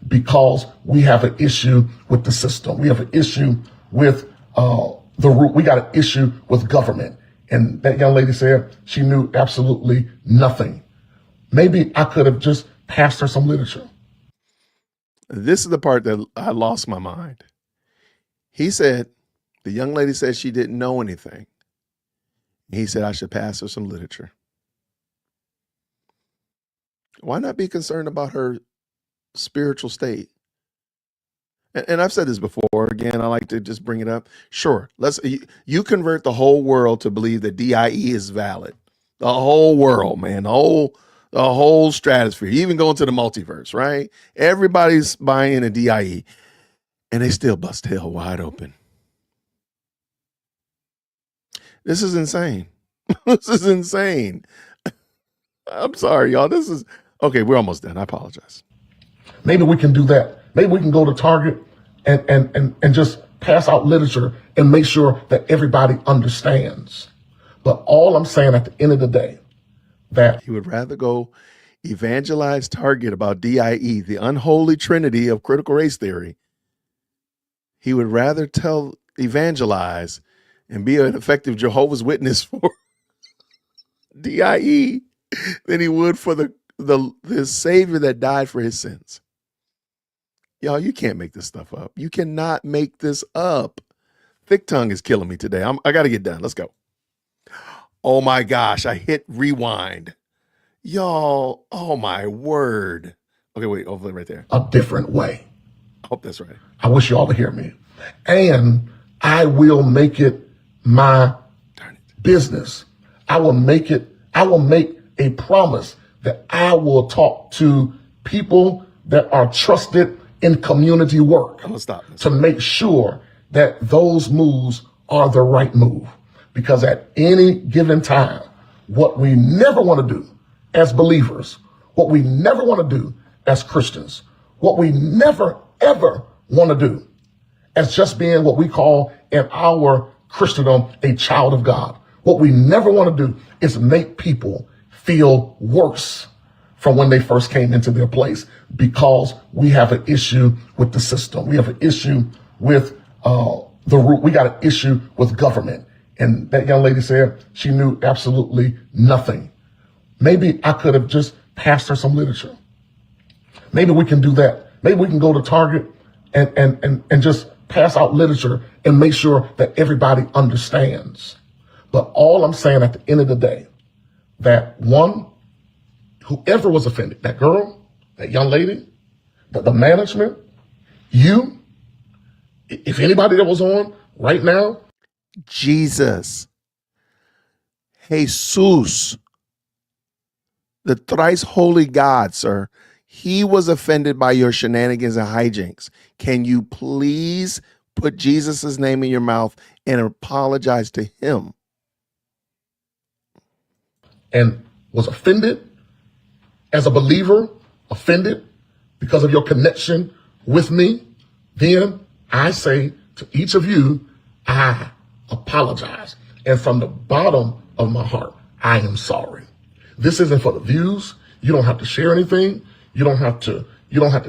Because we have an issue with the system. We have an issue with the root. We got an issue with government. And that young lady said she knew absolutely nothing. Maybe I could have just passed her some literature. This is the part that I lost my mind. He said, the young lady said she didn't know anything. He said, I should pass her some literature. Why not be concerned about her spiritual state? And I've said this before. Again, I like to just bring it up. Sure, you convert the whole world to believe that DIE is valid. The whole world, man, the whole stratosphere, even going to the multiverse, right? Everybody's buying a DIE, and they still bust hell wide open. This is insane. This is insane. I'm sorry, y'all. This is okay. We're almost done. I apologize. Maybe we can do that. Maybe we can go to Target and just pass out literature and make sure that everybody understands. But all I'm saying at the end of the day, that he would rather go evangelize Target about DIE, the unholy trinity of critical race theory. He would rather evangelize and be an effective Jehovah's Witness for DIE than he would for the Savior that died for his sins. Y'all, you can't make this stuff up. You cannot make this up. Thick tongue is killing me today. I got to get done. Let's go. Oh my gosh, I hit rewind. Y'all, oh my word. Okay, wait, hopefully right there. A different way. I hope that's right. I wish you all to hear me. And I will make it my business. I will make a promise that I will talk to people that are trusted in community work. I'm gonna stop to make sure that those moves are the right move. Because at any given time, what we never want to do as believers, what we never want to do as Christians, what we never, ever want to do as just being what we call in our Christendom a child of God. What we never want to do is make people feel worse from when they first came into their place, because we have an issue with the system. We have an issue with the root. We got an issue with government. And that young lady said she knew absolutely nothing. Maybe I could have just passed her some literature. Maybe we can do that. Maybe we can go to Target and just pass out literature and make sure that everybody understands. But all I'm saying at the end of the day, that one, whoever was offended, that girl, that young lady, the management, you, if anybody that was on right now. Jesus, Jesus, the thrice holy God, sir. He was offended by your shenanigans and hijinks. Can you please put Jesus' name in your mouth and apologize to him? And was offended as a believer, offended because of your connection with me, then I say to each of you, I apologize. And from the bottom of my heart, I am sorry. This isn't for the views. You don't have to share anything. You don't have to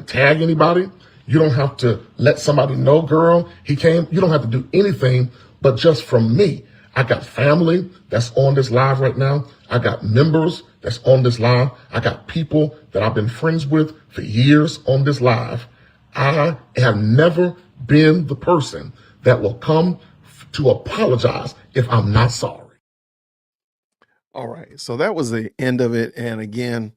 tag anybody. You don't have to let somebody know, girl, he came. You don't have to do anything but just from me. I got family that's on this live right now. I got members that's on this live. I got people that I've been friends with for years on this live. I have never been the person that will come to apologize if I'm not sorry. All right. So that was the end of it. And again,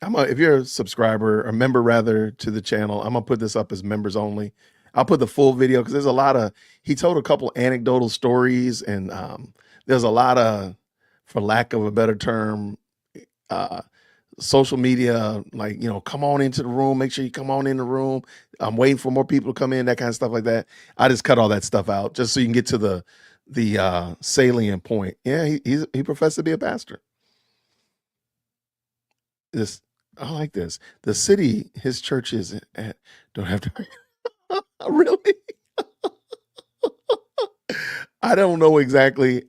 if you're a subscriber, a member rather, to the channel, I'm gonna put this up as members only. I'll put the full video because there's a lot of, he told a couple anecdotal stories, and there's a lot of, for lack of a better term, social media, like, come on into the room, make sure you come on in the room. I'm waiting for more people to come in, that kind of stuff like that. I just cut all that stuff out just so you can get to the salient point. Yeah, he professed to be a pastor. I like this. The city his church is at don't have to. Really? I don't know exactly.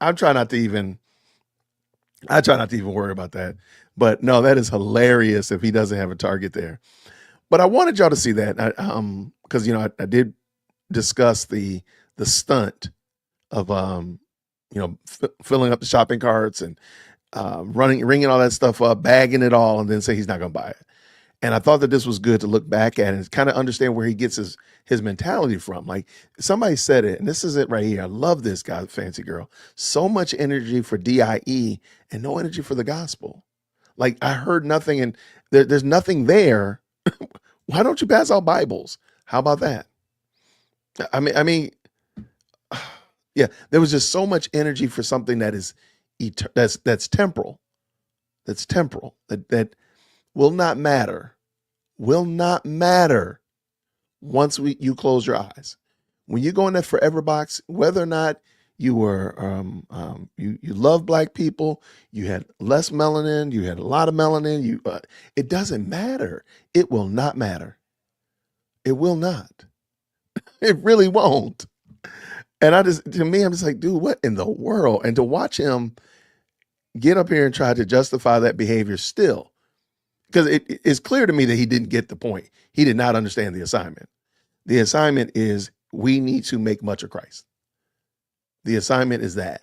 I try not to even worry about that. But no, that is hilarious if he doesn't have a target there. But I wanted y'all to see that, because I did discuss the stunt of filling up the shopping carts and ringing all that stuff up, bagging it all, and then say he's not going to buy it. And I thought that this was good to look back at and kind of understand where he gets his mentality from. Like, somebody said it, and this is it right here. I love this guy, Fancy Girl. So much energy for DIE and no energy for the gospel. Like, I heard nothing, and there's nothing there. Why don't you pass out Bibles? How about that? I mean, yeah, there was just so much energy for something that is that's temporal. That's temporal. That will not matter once you close your eyes. When you go in that forever box, whether or not you were you love black people, you had less melanin, you had a lot of melanin, it doesn't matter. It will not matter. It will not. It really won't. And I'm just like, dude, what in the world? And to watch him get up here and try to justify that behavior still, because it's clear to me that he didn't get the point. He did not understand the assignment. The assignment is we need to make much of Christ. The assignment is that.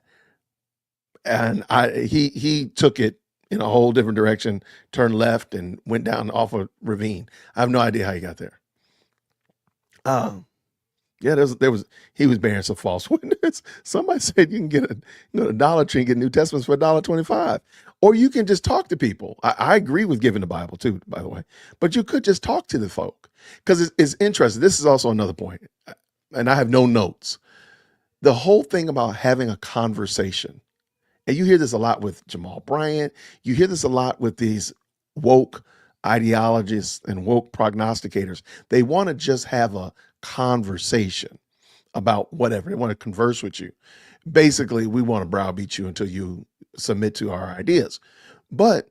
And he took it in a whole different direction, turned left and went down off a ravine. I have no idea how he got there. Yeah, he was bearing some false witness. Somebody said you can get a Dollar Tree and get New Testaments for $1.25. Or you can just talk to people. I agree with giving the Bible too, by the way. But you could just talk to the folk. Because it's interesting. This is also another point. And I have no notes. The whole thing about having a conversation. And you hear this a lot with Jamal Bryant. You hear this a lot with these woke ideologists and woke prognosticators. They want to just have a conversation about whatever. They want to converse with you. Basically, we want to browbeat you until you submit to our ideas. But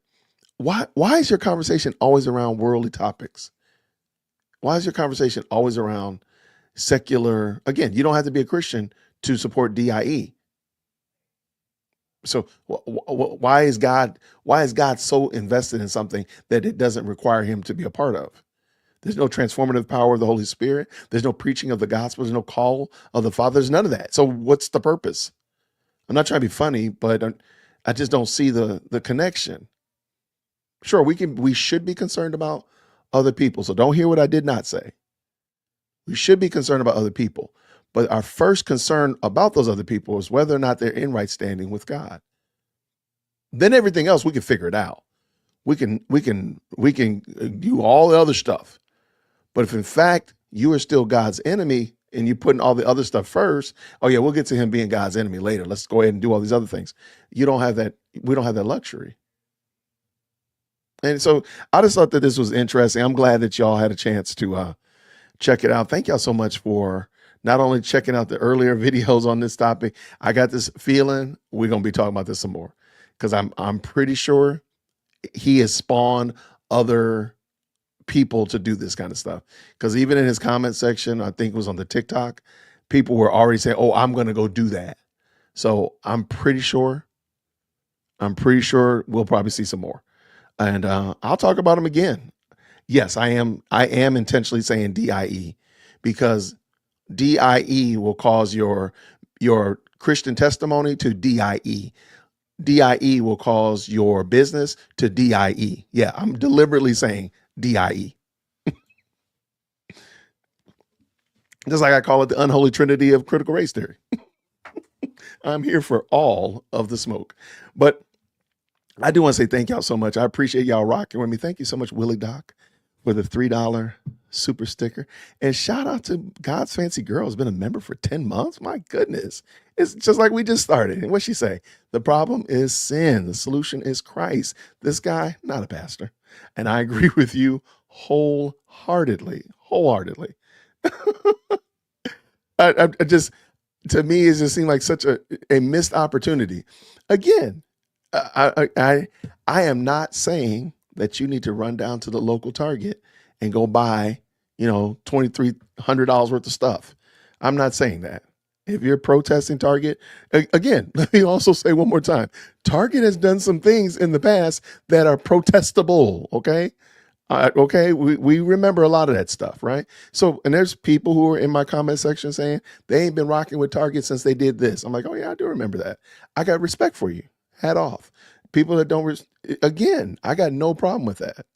why is your conversation always around worldly topics? Why is your conversation always around secular? Again, you don't have to be a Christian to support DIE. So why is God so invested in something that it doesn't require him to be a part of? There's no transformative power of the Holy Spirit. There's no preaching of the gospel. There's no call of the Father. There's none of that. So what's the purpose? I'm not trying to be funny, but I just don't see the connection. Sure, we should be concerned about other people. So don't hear what I did not say. We should be concerned about other people. But our first concern about those other people is whether or not they're in right standing with God. Then everything else, we can figure it out. We can do all the other stuff. But if in fact you are still God's enemy and you're putting all the other stuff first. Oh yeah, we'll get to him being God's enemy later. Let's go ahead and do all these other things. You don't have that. We don't have that luxury. And so I just thought that this was interesting. I'm glad that y'all had a chance to check it out. Thank y'all so much for not only checking out the earlier videos on this topic. I got this feeling we're gonna be talking about this some more, because I'm pretty sure he has spawned other people to do this kind of stuff. Because even in his comment section, I think it was on the TikTok, people were already saying, "Oh, I'm gonna go do that." So I'm pretty sure we'll probably see some more. And I'll talk about them again. Yes, I am intentionally saying DIE, because DIE will cause your Christian testimony to DIE. DIE will cause your business to DIE. Yeah, I'm deliberately saying DIE. Just like I call it the unholy trinity of critical race theory. I'm here for all of the smoke. But I do want to say thank y'all so much. I appreciate y'all rocking with me. Thank you so much, Willie Doc, for the $3 super sticker. And shout out to God's Fancy Girl, who's been a member for 10 months. My goodness. It's just like we just started. And what'd she say? The problem is sin. The solution is Christ. This guy, not a pastor. And I agree with you wholeheartedly. I just, to me, it just seemed like such a missed opportunity. Again, I am not saying that you need to run down to the local Target and go buy, $2,300 worth of stuff. I'm not saying that. If you're protesting Target, again, let me also say one more time, Target has done some things in the past that are protestable. Okay. Okay. We remember a lot of that stuff, right? So, and there's people who are in my comment section saying they ain't been rocking with Target since they did this. I'm like, oh yeah, I do remember that. I got respect for you. Hat off. People that don't, again, I got no problem with that.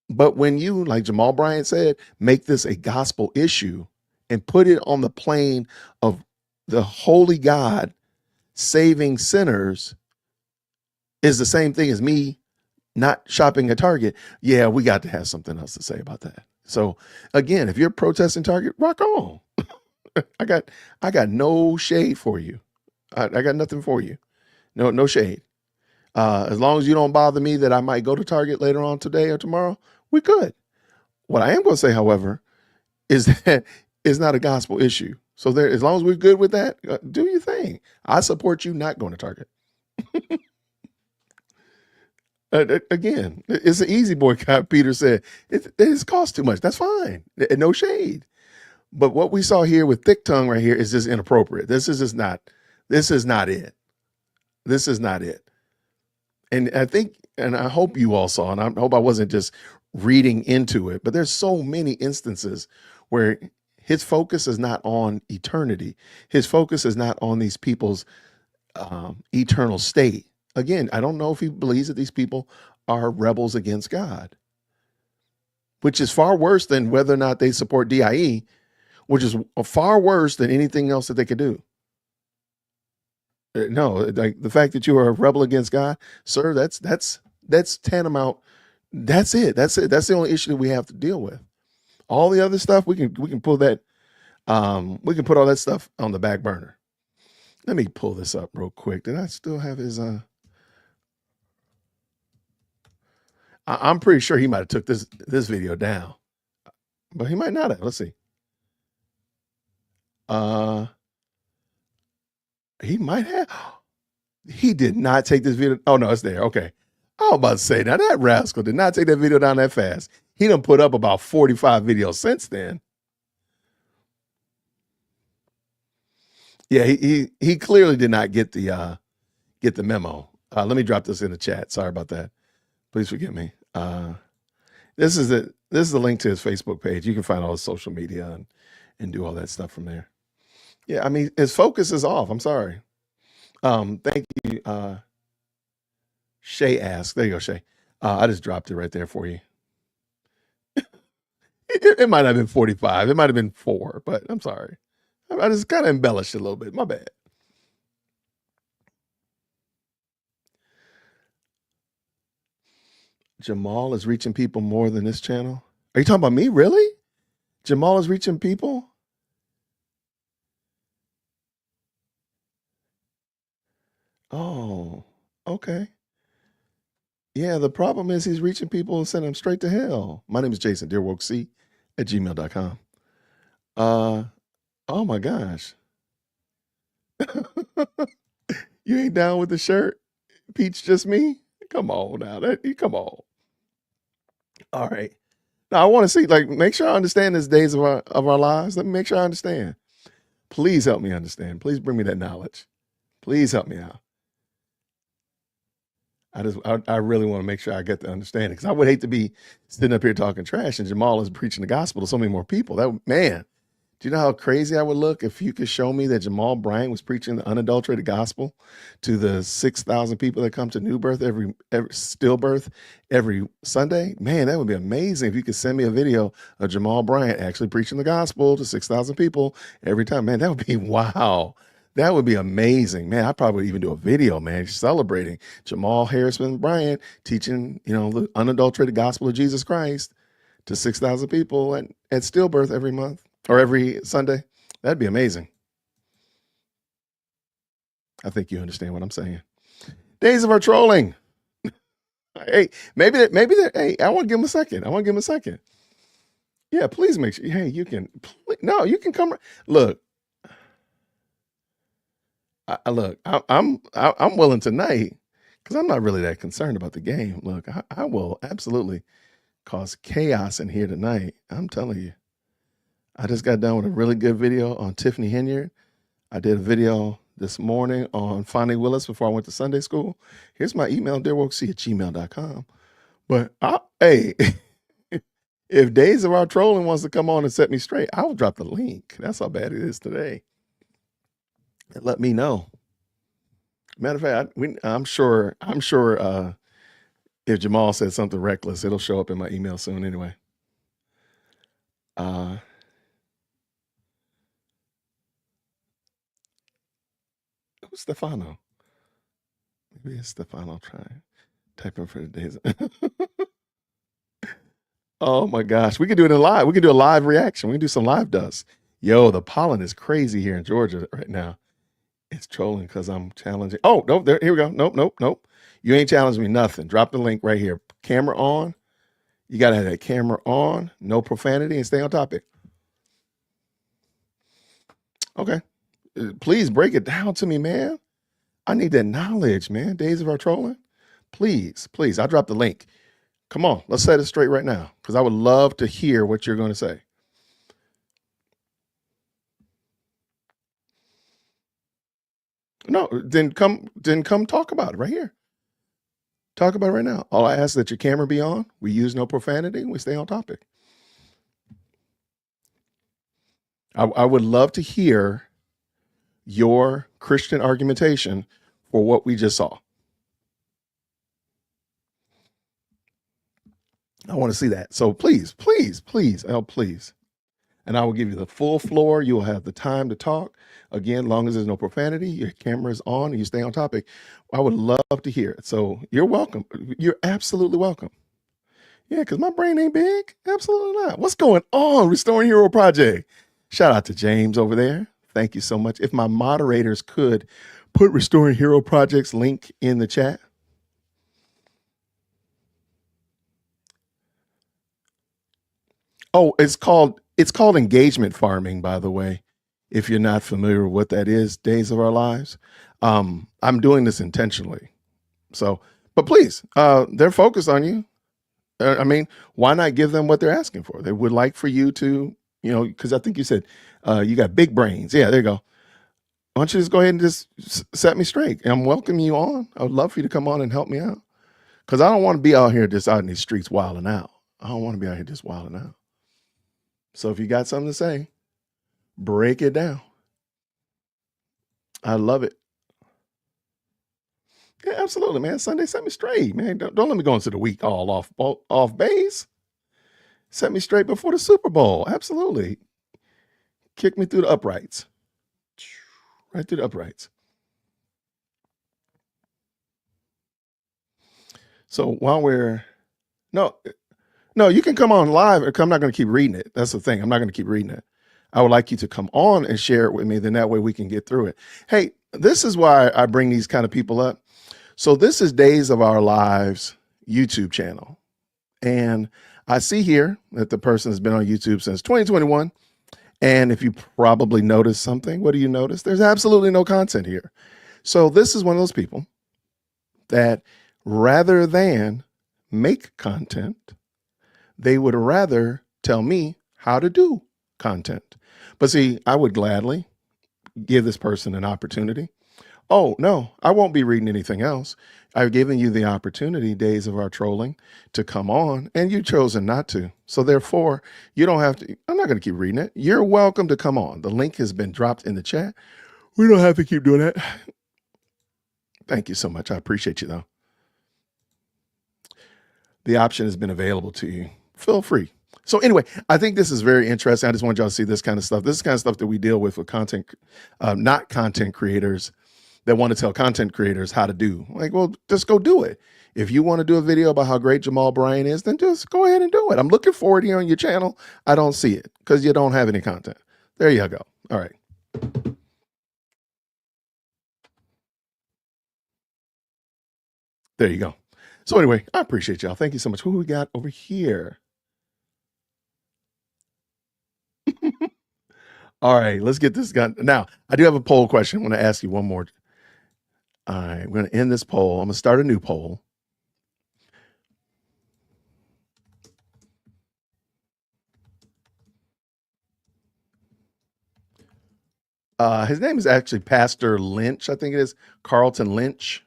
But when you, like Jamal Bryant said, make this a gospel issue and put it on the plane of the holy God saving sinners, is the same thing as me not shopping at Target. Yeah, we got to have something else to say about that. So again, if you're protesting Target, rock on. I got no shade for you. I got nothing for you. No shade. As long as you don't bother me that I might go to Target later on today or tomorrow, we good. What I am going to say, however, is that it's not a gospel issue. So there, as long as we're good with that, do your thing. I support you not going to Target. Again, it's an easy boycott. Peter said it costs too much. That's fine. No shade. But what we saw here with Thick Tongue right here is just inappropriate. This is not it. This is not it. And I think, and I hope you all saw, and I hope I wasn't just reading into it, but there's so many instances where his focus is not on eternity. His focus is not on these people's eternal state. Again, I don't know if he believes that these people are rebels against God, which is far worse than whether or not they support DIE, which is far worse than anything else that they could do. No, like the fact that you are a rebel against God, sir, that's tantamount. That's it. That's the only issue that we have to deal with. All the other stuff, we can pull that. We can put all that stuff on the back burner. Let me pull this up real quick. Did I still have his? I'm pretty sure he might have took this video down, but he might not have. Let's see. He might have. He did not take this video. Oh no, it's there. Okay. I was about to say, now that rascal did not take that video down that fast. He done put up about 45 videos since then. Yeah, he clearly did not get the memo. Let me drop this in the chat. Sorry about that. Please forgive me. This is the link to his Facebook page. You can find all his social media and do all that stuff from there. Yeah, I mean, his focus is off. I'm sorry. Thank you. Shay asked. There you go, Shay. I just dropped it right there for you. It might have been 45. It might have been 4, but I'm sorry. I just kind of embellished a little bit. My bad. Jamal is reaching people more than this channel. Are you talking about me? Really? Jamal is reaching people? Oh, okay. Yeah, the problem is he's reaching people and sending them straight to hell. My name is Jason, dearwokec@gmail.com. Uh, oh my gosh. You ain't down with the shirt? Peach just me? Come on now. Come on. All right. Now I want to see, like, make sure I understand this days of our lives. Let me make sure I understand. Please help me understand. Please bring me that knowledge. Please help me out. I really want to make sure I get the understanding, because I would hate to be sitting up here talking trash and Jamal is preaching the gospel to so many more people. Man, do you know how crazy I would look if you could show me that Jamal Bryant was preaching the unadulterated gospel to the 6,000 people that come to New Birth every stillbirth every Sunday? Man, that would be amazing if you could send me a video of Jamal Bryant actually preaching the gospel to 6,000 people every time. Man, that would be wow. That would be amazing, man. I probably would even do a video, man, celebrating Jamal Harrison Bryant teaching, the unadulterated gospel of Jesus Christ to 6,000 people at stillbirth every month or every Sunday. That'd be amazing. I think you understand what I'm saying. Days of our trolling. Hey, maybe that. Hey, I want to give him a second. Yeah, please make sure. Hey, you can. No, you can come. Look. I'm willing tonight, because I'm not really that concerned about the game. Look, I will absolutely cause chaos in here tonight. I'm telling you. I just got done with a really good video on Tiffany Henyard. I did a video this morning on Fonnie Willis before I went to Sunday school. Here's my email, dearwokec@gmail.com. But hey, if Days of Our Trolling wants to come on and set me straight, I will drop the link. That's how bad it is today. And let me know. Matter of fact, I'm sure if Jamal said something reckless, it'll show up in my email soon anyway. Who's Stefano? Maybe it's Stefano. Type in for the days. Oh my gosh. We could do it in live. We could do a live reaction. We can do some live dust. Yo, the pollen is crazy here in Georgia right now. It's trolling because I'm challenging. Oh, nope. Here we go. Nope. You ain't challenging me nothing. Drop the link right here. Camera on. You got to have that camera on. No profanity and stay on topic. Okay. Please break it down to me, man. I need that knowledge, man. Days of Our Trolling. Please. I'll drop the link. Come on. Let's set it straight right now, because I would love to hear what you're going to say. No, then come talk about it right here. Talk about it right now. All I ask is that your camera be on. We use no profanity. We stay on topic. I would love to hear your Christian argumentation for what we just saw. I want to see that. So please, El, please. And I will give you the full floor. You will have the time to talk. Again, long as there's no profanity, your camera is on, and you stay on topic. I would love to hear it. So you're welcome. You're absolutely welcome. Yeah, because my brain ain't big. Absolutely not. What's going on, Restoring Hero Project? Shout out to James over there. Thank you so much. If my moderators could put Restoring Hero Project's link in the chat. Oh, it's called engagement farming, by the way. If you're not familiar with what that is, Days of Our Lives. I'm doing this intentionally. So, but please, they're focused on you. I mean, why not give them what they're asking for? They would like for you to, because I think you said you got big brains. Yeah, there you go. Why don't you just go ahead and just set me straight? I'm welcoming you on. I would love for you to come on and help me out, because I don't want to be out here just out in these streets wilding out. I don't want to be out here just wilding out. So if you got something to say, break it down. I love it. Yeah, absolutely, man. Sunday, set me straight, man. Don't let me go into the week all off base. Set me straight before the Super Bowl. Absolutely. Kick me through the uprights. Right through the uprights. So while no, you can come on live. I'm not going to keep reading it. That's the thing. I'm not going to keep reading it. I would like you to come on and share it with me. Then that way we can get through it. Hey, this is why I bring these kind of people up. So this is Days of Our Lives YouTube channel. And I see here that the person has been on YouTube since 2021. And if you probably noticed something, what do you notice? There's absolutely no content here. So this is one of those people that rather than make content, they would rather tell me how to do content. But see, I would gladly give this person an opportunity. Oh, no, I won't be reading anything else. I've given you the opportunity, Days of Our Trolling, to come on, and you've chosen not to. So therefore, you don't have to, I'm not going to keep reading it. You're welcome to come on. The link has been dropped in the chat. We don't have to keep doing that. Thank you so much. I appreciate you, though. The option has been available to you. Feel free. So anyway, I think this is very interesting. I just want y'all to see this kind of stuff. This is the kind of stuff that we deal with content, not content creators that want to tell content creators how to do. Like, well, just go do it. If you want to do a video about how great Jamal Bryant is, then just go ahead and do it. I'm looking forward here on your channel. I don't see it because you don't have any content. There you go. All right. There you go. So anyway, I appreciate y'all. Thank you so much. Who we got over here? All right, let's get this done. Now, I do have a poll question. I'm going to ask you one more. All right, I'm going to end this poll. I'm going to start a new poll. His name is actually Pastor Lynch. I think it is Carlton Lynch.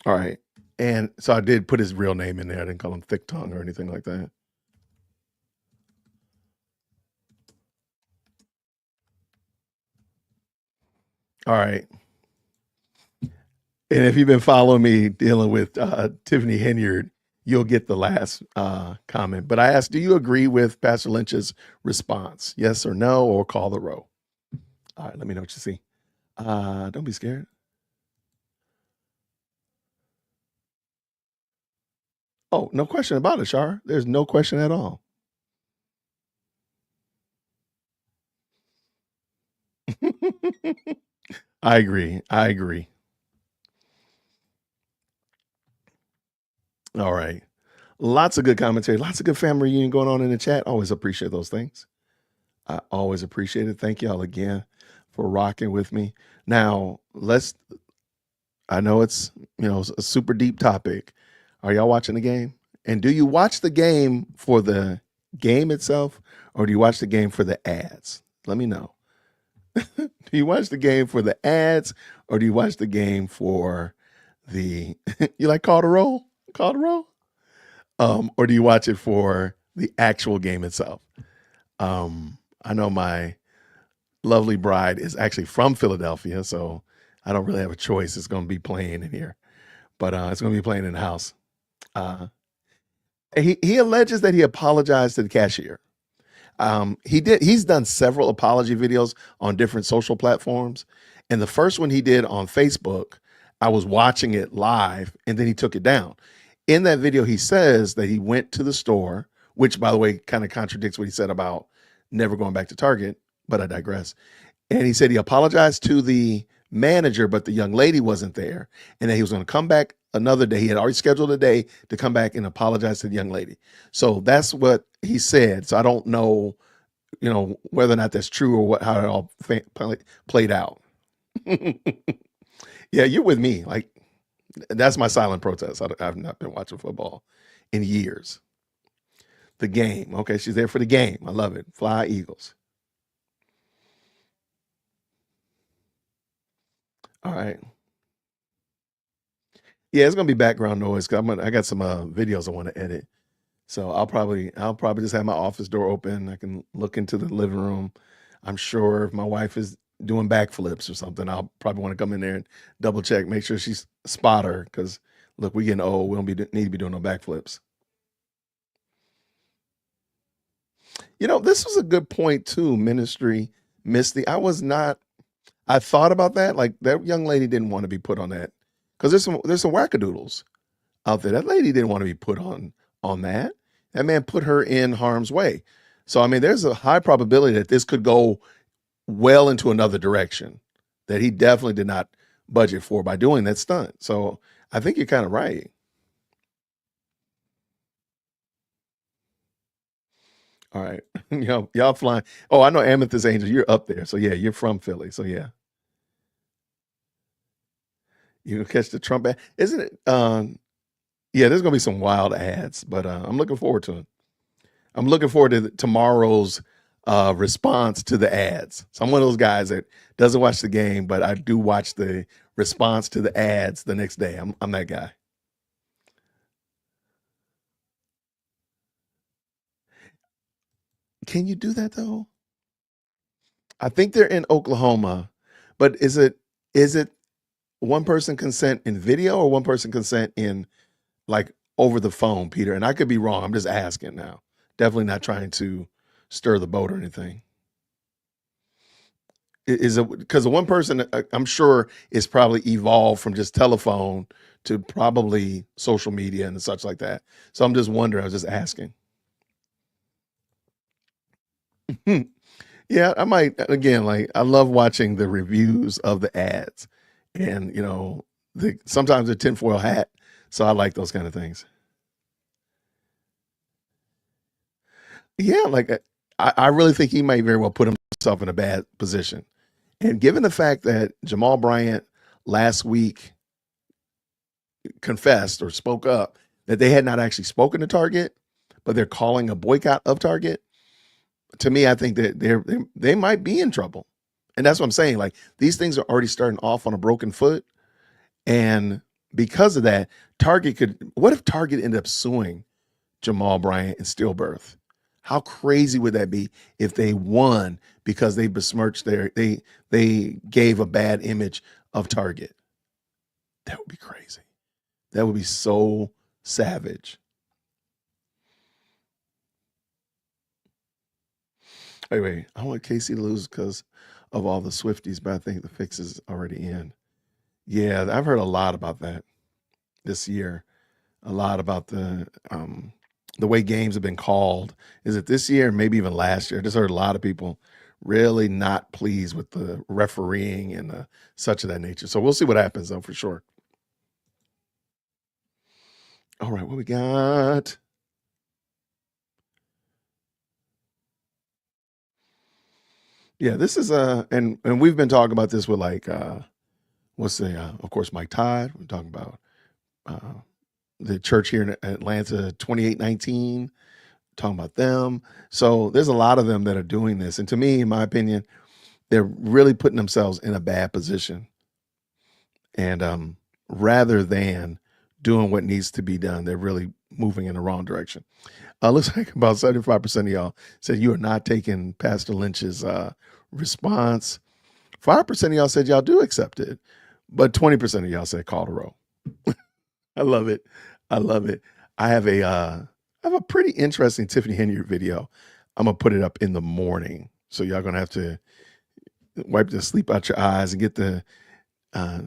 All right. And so I did put his real name in there. I didn't call him Thick Tongue or anything like that. All right. And if you've been following me dealing with Tiffany Henyard, you'll get the last comment. But I asked, do you agree with Pastor Lynch's response? Yes or no, or call the row? All right, let me know what you see. Don't be scared. Oh, no question about it, Shar. There's no question at all. I agree. I agree. All right. Lots of good commentary, lots of good family reunion going on in the chat. Always appreciate those things. I always appreciate it. Thank y'all again for rocking with me. Now, I know it's, a super deep topic. Are y'all watching the game? And do you watch the game for the game itself, or do you watch the game for the ads? Let me know. Do you watch the game for the ads, or do you watch the game for the, you like call to roll? Call to roll? Or do you watch it for the actual game itself? I know my lovely bride is actually from Philadelphia, so I don't really have a choice. It's going to be playing in here, but it's going to be playing in the house. He alleges that he apologized to the cashier. He's done several apology videos on different social platforms. And the first one he did on Facebook, I was watching it live, and then he took it down. In that video, he says that he went to the store, which, by the way, kind of contradicts what he said about never going back to Target, but I digress. And he said he apologized to the manager, but the young lady wasn't there, and that he was going to come back another day. He had already scheduled a day to come back and apologize to the young lady. So that's what he said. So I don't know, whether or not that's true or how it all played out. Yeah, you're with me. Like, that's my silent protest. I've not been watching football in years. The game. Okay, she's there for the game. I love it. Fly Eagles. All right. Yeah, it's gonna be background noise because I got some videos I want to edit. So I'll probably just have my office door open. I can look into the living room. I'm sure if my wife is doing backflips or something, I'll probably want to come in there and double check, make sure she's spot her. Because look, we getting old. We don't need to be doing no backflips. This was a good point too. Ministry Misty. I thought about that. Like, that young lady didn't want to be put on that, because there's some wackadoodles out there. That lady didn't want to be put on that. That man put her in harm's way. So, I mean, there's a high probability that this could go well into another direction that he definitely did not budget for by doing that stunt. So I think you're kind of right. All right. Y'all flying. Oh, I know Amethyst Angel, you're up there. So yeah, you're from Philly. So yeah. You can catch the Trump ad. Isn't it? Yeah, there's gonna be some wild ads, but I'm looking forward to it. I'm looking forward to tomorrow's response to the ads. So I'm one of those guys that doesn't watch the game, but I do watch the response to the ads the next day. I'm that guy. Can you do that though? I think they're in Oklahoma, but is it one person consent in video or one person consent in like over the phone, Peter? And I could be wrong. I'm just asking now. Definitely not trying to stir the boat or anything. Is it because the one person I'm sure is probably evolved from just telephone to probably social media and such like that. So I'm just wondering. I was just asking. Yeah, I might again. Like I love watching the reviews of the ads, and sometimes they're tinfoil hat. So I like those kind of things. Yeah, like I really think he might very well put himself in a bad position. And given the fact that Jamal Bryant last week confessed or spoke up that they had not actually spoken to Target, but they're calling a boycott of Target, to me, I think that they might be in trouble. And that's what I'm saying. Like these things are already starting off on a broken foot. And because of that, what if Target ended up suing Jamal Bryant and stillbirth? How crazy would that be if they won because they besmirched they gave a bad image of Target? That would be crazy. That would be so savage. Anyway, I want Casey to lose because of all the Swifties, but I think the fix is already in. Yeah, I've heard a lot about that this year. A lot about the way games have been called. Is it this year? Maybe even last year. I just heard a lot of people really not pleased with the refereeing and such of that nature. So we'll see what happens though, for sure. All right, what we got? Yeah, this is and we've been talking about this with like what's the of course Mike Todd. We're talking about uh the church here in Atlanta, 2819, talking about them. So there's a lot of them that are doing this. And to me, in my opinion, they're really putting themselves in a bad position. And rather than doing what needs to be done, they're really moving in the wrong direction. Looks like about 75% of y'all said you are not taking Pastor Lynch's response. 5% of y'all said y'all do accept it, but 20% of y'all said call the roll. I love it. I love it. I have a pretty interesting Tiffany Henry video. I'm gonna put it up in the morning, so y'all gonna have to wipe the sleep out your eyes and get the uh,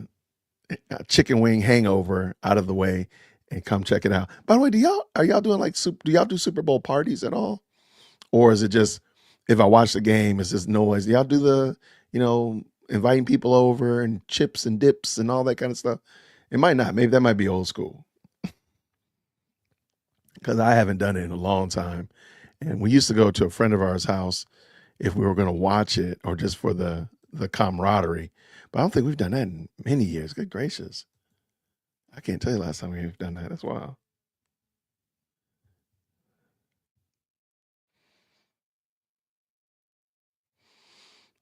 chicken wing hangover out of the way and come check it out. By the way, are y'all doing like do y'all do Super Bowl parties at all, or is it just if I watch the game, it's just noise? Do y'all do the inviting people over and chips and dips and all that kind of stuff? It might not. Maybe that might be old school because I haven't done it in a long time. And we used to go to a friend of ours' house if we were going to watch it or just for the camaraderie. But I don't think we've done that in many years. Good gracious. I can't tell you last time we've done that. That's wild.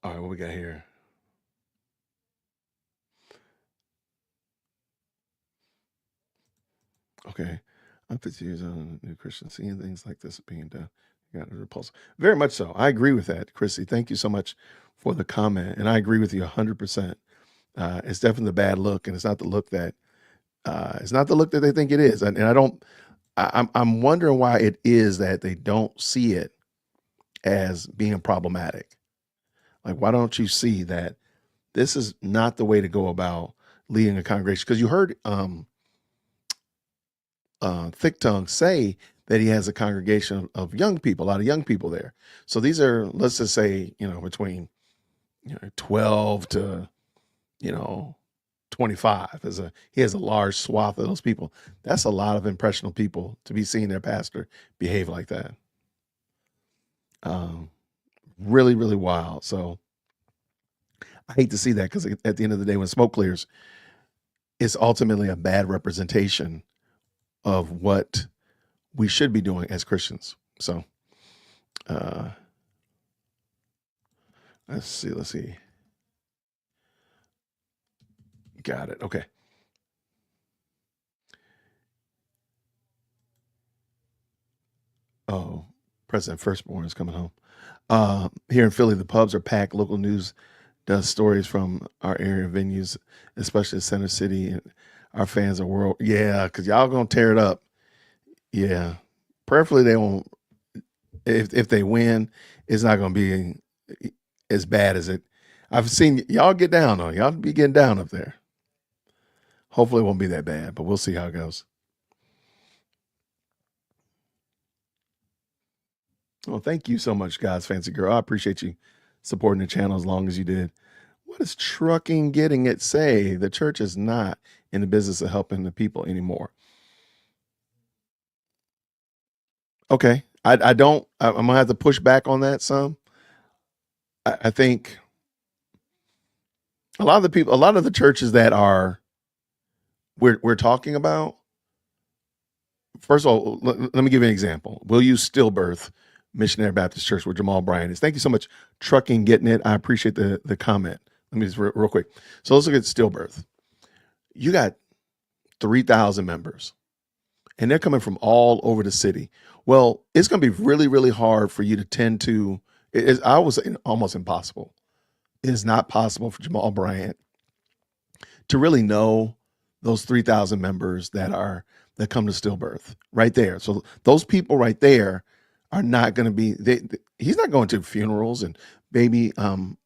All right, what we got here? Okay. I'm 50 years old, a new Christian, seeing things like this being done. You got a repulse. Very much so. I agree with that, Chrissy. Thank you so much for the comment. And I agree with you 100%. It's definitely the bad look, and it's not the look that they think it is. And I don't. I'm wondering why it is that they don't see it as being problematic. Like, why don't you see that this is not the way to go about leading a congregation? Because you heard Thick Tongue say that he has a congregation of young people, a lot of young people there. So these are, let's just say, between 12 to 25. He has a large swath of those people. That's a lot of impressionable people to be seeing their pastor behave like that. Really, really wild. So I hate to see that, because at the end of the day, when smoke clears, it's ultimately a bad representation of what we should be doing as Christians. So let's see. Got it. Okay. Oh, President Firstborn is coming home. Here in Philly, the pubs are packed. Local news does stories from our area venues, especially Center City, and our fans are world. Yeah, because y'all gonna tear it up. Yeah, prayerfully they won't. If they win, it's not gonna be as bad as it. I've seen y'all get down on. Y'all be getting down up there. Hopefully it won't be that bad, but we'll see how it goes. Well, thank you so much, God's Fancy Girl. I appreciate you supporting the channel as long as you did. What is trucking getting it say? The church is not in the business of helping the people anymore. Okay. I'm gonna have to push back on that some. I think a lot of the churches that we're talking about, first of all, let me give you an example. We'll use Stillbirth Missionary Baptist Church, where Jamal Bryant is. Thank you so much, Trucking Getting It. I appreciate the comment. Let me just real quick. So let's look at Stillbirth. You got 3,000 members, and they're coming from all over the city. Well, it's going to be really, really hard for you to tend to. I would say almost impossible. It is not possible for Jamal Bryant to really know those 3,000 members that come to Stillbirth right there. So those people right there are not going to be. He's not going to funerals and baby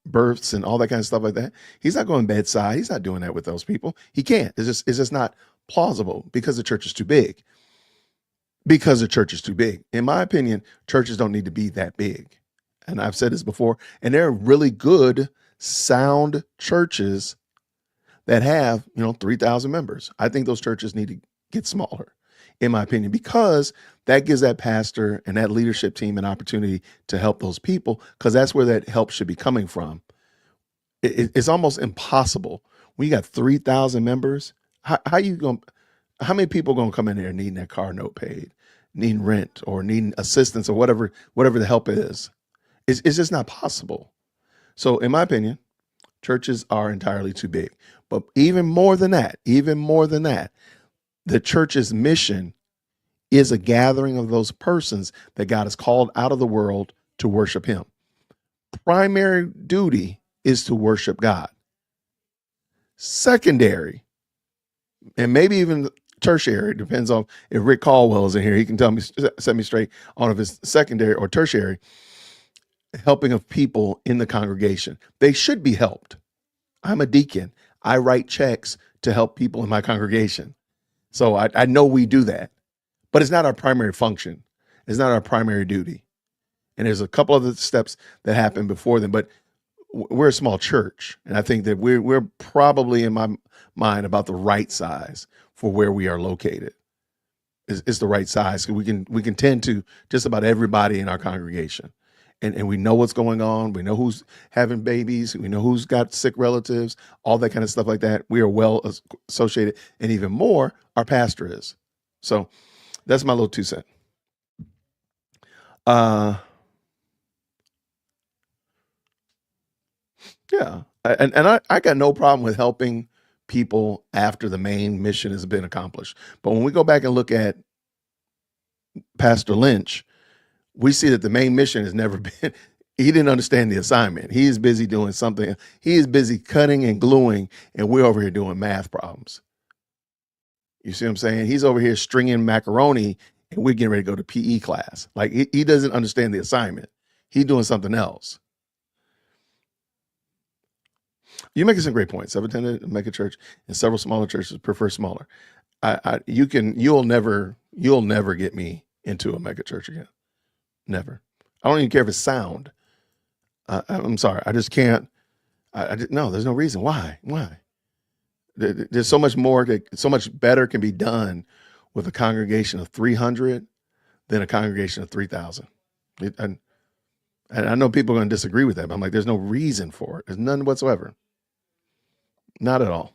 births and all that kind of stuff like that. He's not going bedside. He's not doing that with those people. He can't. It's just not plausible, because the church is too big. Because the church is too big. In my opinion, churches don't need to be that big. And I've said this before, and there are really good, sound churches that have, 3,000 members. I think those churches need to get smaller, in my opinion, because that gives that pastor and that leadership team an opportunity to help those people, because that's where that help should be coming from. It's almost impossible when you got 3,000 members. How many people going to come in there needing their car note paid, needing rent, or needing assistance, or whatever the help is? It's just not possible. So in my opinion, churches are entirely too big. But even more than that, the church's mission is a gathering of those persons that God has called out of the world to worship him. Primary duty is to worship God. Secondary, and maybe even tertiary, depends on if Rick Caldwell is in here. He can set me straight on if it's secondary or tertiary, helping of people in the congregation. They should be helped. I'm a deacon. I write checks to help people in my congregation. So I know we do that, but it's not our primary function. It's not our primary duty. And there's a couple other steps that happen before them, but we're a small church. And I think that we're probably, in my mind, about the right size for where we are located. It's the right size. We can tend to just about everybody in our congregation. And we know what's going on. We know who's having babies. We know who's got sick relatives, all that kind of stuff like that. We are well associated. And even more, our pastor is. So that's my little 2 cents. Yeah. And I got no problem with helping people after the main mission has been accomplished. But when we go back and look at Pastor Lynch, we see that the main mission has never been, he didn't understand the assignment. He is busy doing something. He is busy cutting and gluing, and we're over here doing math problems. You see what I'm saying? He's over here stringing macaroni, and we're getting ready to go to PE class. Like, he doesn't understand the assignment. He's doing something else. You're making some great points. I've attended a mega church, and several smaller churches prefer smaller. You'll never get me into a mega church again. Never. I don't even care if it's sound. I'm sorry. I just can't. No, there's no reason. Why? There's so much more, so much better can be done with a congregation of 300 than a congregation of 3,000. And I know people are going to disagree with that, but I'm like, there's no reason for it. There's none whatsoever. Not at all.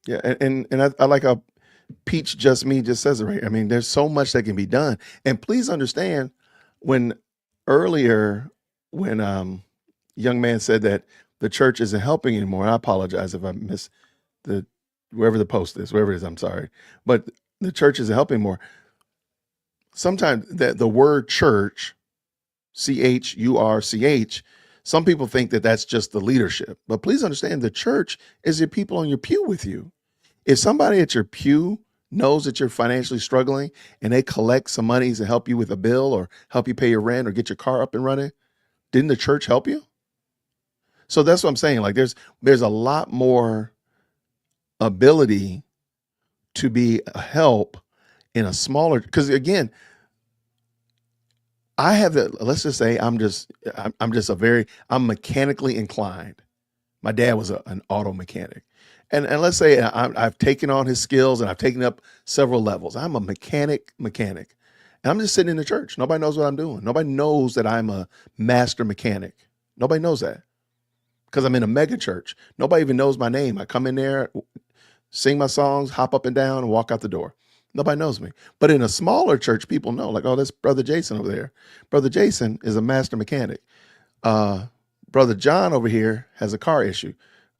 Yeah, and I like how Peach Just Me just says it right. I mean, there's so much that can be done. And please understand, when earlier, when young man said that the church isn't helping anymore, I apologize if I missed wherever the post is, wherever it is, I'm sorry. But the church isn't helping more. Sometimes the word church, CHURCH, some people think that that's just the leadership. But please understand, the church is the people on your pew with you. If somebody at your pew knows that you're financially struggling and they collect some money to help you with a bill or help you pay your rent or get your car up and running, didn't the church help you? So that's what I'm saying. Like there's a lot more ability to be a help in a smaller, because again, I have let's just say I'm mechanically inclined. My dad was an auto mechanic. And let's say I've taken on his skills and I've taken up several levels. I'm a mechanic. And I'm just sitting in the church. Nobody knows what I'm doing. Nobody knows that I'm a master mechanic. Nobody knows that because I'm in a mega church. Nobody even knows my name. I come in there, sing my songs, hop up and down, and walk out the door. Nobody knows me. But in a smaller church, people know, like, oh, that's Brother Jason over there. Brother Jason is a master mechanic. Brother John over here has a car issue.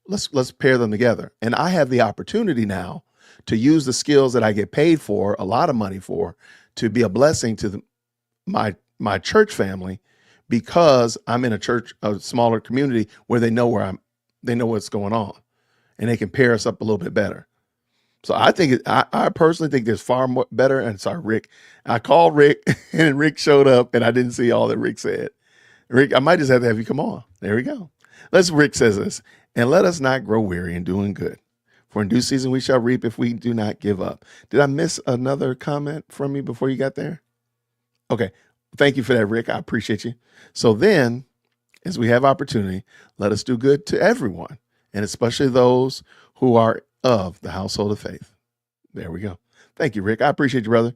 Let's pair them together. And I have the opportunity now to use the skills that I get paid for, a lot of money for, to be a blessing to my church family, because I'm in a smaller community where they know what's going on, and they can pair us up a little bit better. So I personally think there's far more better. And sorry, Rick, I called Rick and Rick showed up and I didn't see all that Rick said. Rick, I might just have to have you come on. There we go. Rick says this, and let us not grow weary in doing good. For in due season we shall reap if we do not give up. Did I miss another comment from you before you got there? Okay. Thank you for that, Rick. I appreciate you. So then, as we have opportunity, let us do good to everyone, and especially those who are of the household of faith. There we go. Thank you, Rick. I appreciate you, brother.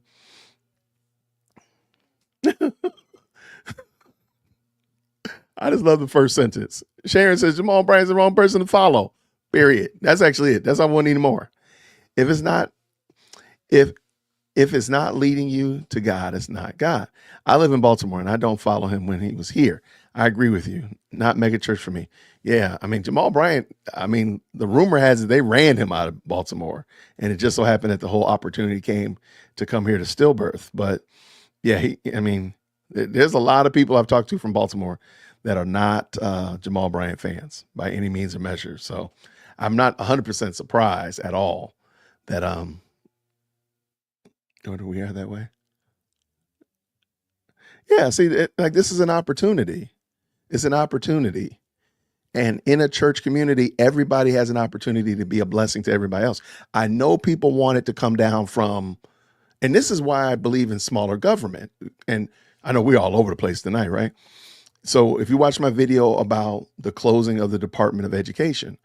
I just love the first sentence. Sharon says, Jamal Bryant's the wrong person to follow. Period. That's actually it. That's all I want anymore. If it's not leading you to God, it's not God. I live in Baltimore and I don't follow him when he was here. I agree with you. Not mega church for me. Yeah. I mean, Jamal Bryant, the rumor has it they ran him out of Baltimore, and it just so happened that the whole opportunity came to come here to Stillbirth. But yeah, there's a lot of people I've talked to from Baltimore that are not Jamal Bryant fans by any means or measure. So I'm not 100% surprised at all that we are that way. Yeah, see, this is an opportunity. It's an opportunity. And in a church community, everybody has an opportunity to be a blessing to everybody else. I know people want it to come down from, and this is why I believe in smaller government. And I know we're all over the place tonight, right? So if you watch my video about the closing of the Department of Education,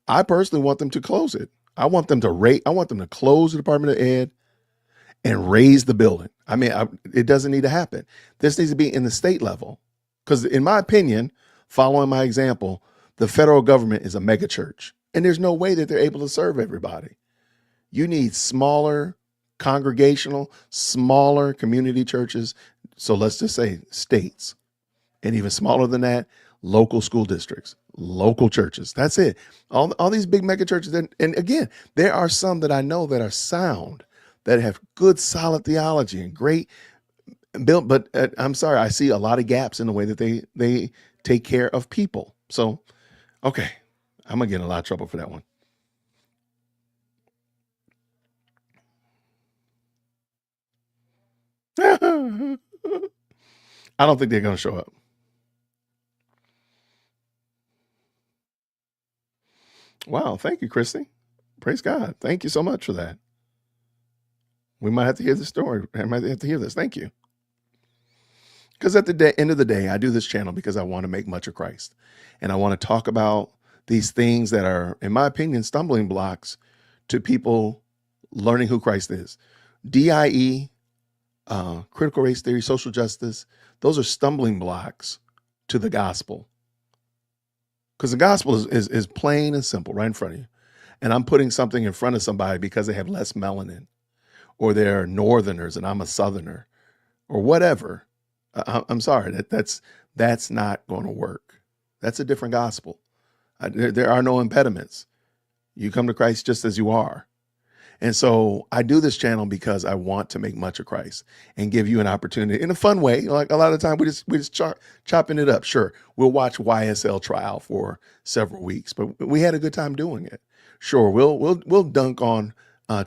I personally want them to close it. I want them to close the Department of Ed and raise the building. I mean, it doesn't need to happen. This needs to be in the state level. Because in my opinion, following my example, the federal government is a mega church, and there's no way that they're able to serve everybody. You need smaller congregational, smaller community churches. So let's just say states, and even smaller than that, local school districts, local churches. That's it. All these big mega churches. And again, there are some that I know that are sound, that have good, solid theology and great built. But I'm sorry, I see a lot of gaps in the way that they take care of people. So, okay, I'm gonna get in a lot of trouble for that one. I don't think they're gonna show up. Wow. Thank you, Christy. Praise God. Thank you so much for that. We might have to hear the story. I might have to hear this. Thank you. Because at the end of the day, I do this channel because I want to make much of Christ. And I want to talk about these things that are, in my opinion, stumbling blocks to people learning who Christ is. DIE, critical race theory, social justice, those are stumbling blocks to the gospel. Because the gospel is plain and simple right in front of you. And I'm putting something in front of somebody because they have less melanin, or they're northerners and I'm a southerner, or whatever. I'm sorry, that's not going to work. That's a different gospel. There are no impediments. You come to Christ just as you are. And so I do this channel because I want to make much of Christ and give you an opportunity in a fun way. Like a lot of the time we just chopping it up. Sure, we'll watch YSL trial for several weeks, but we had a good time doing it. Sure, we'll dunk on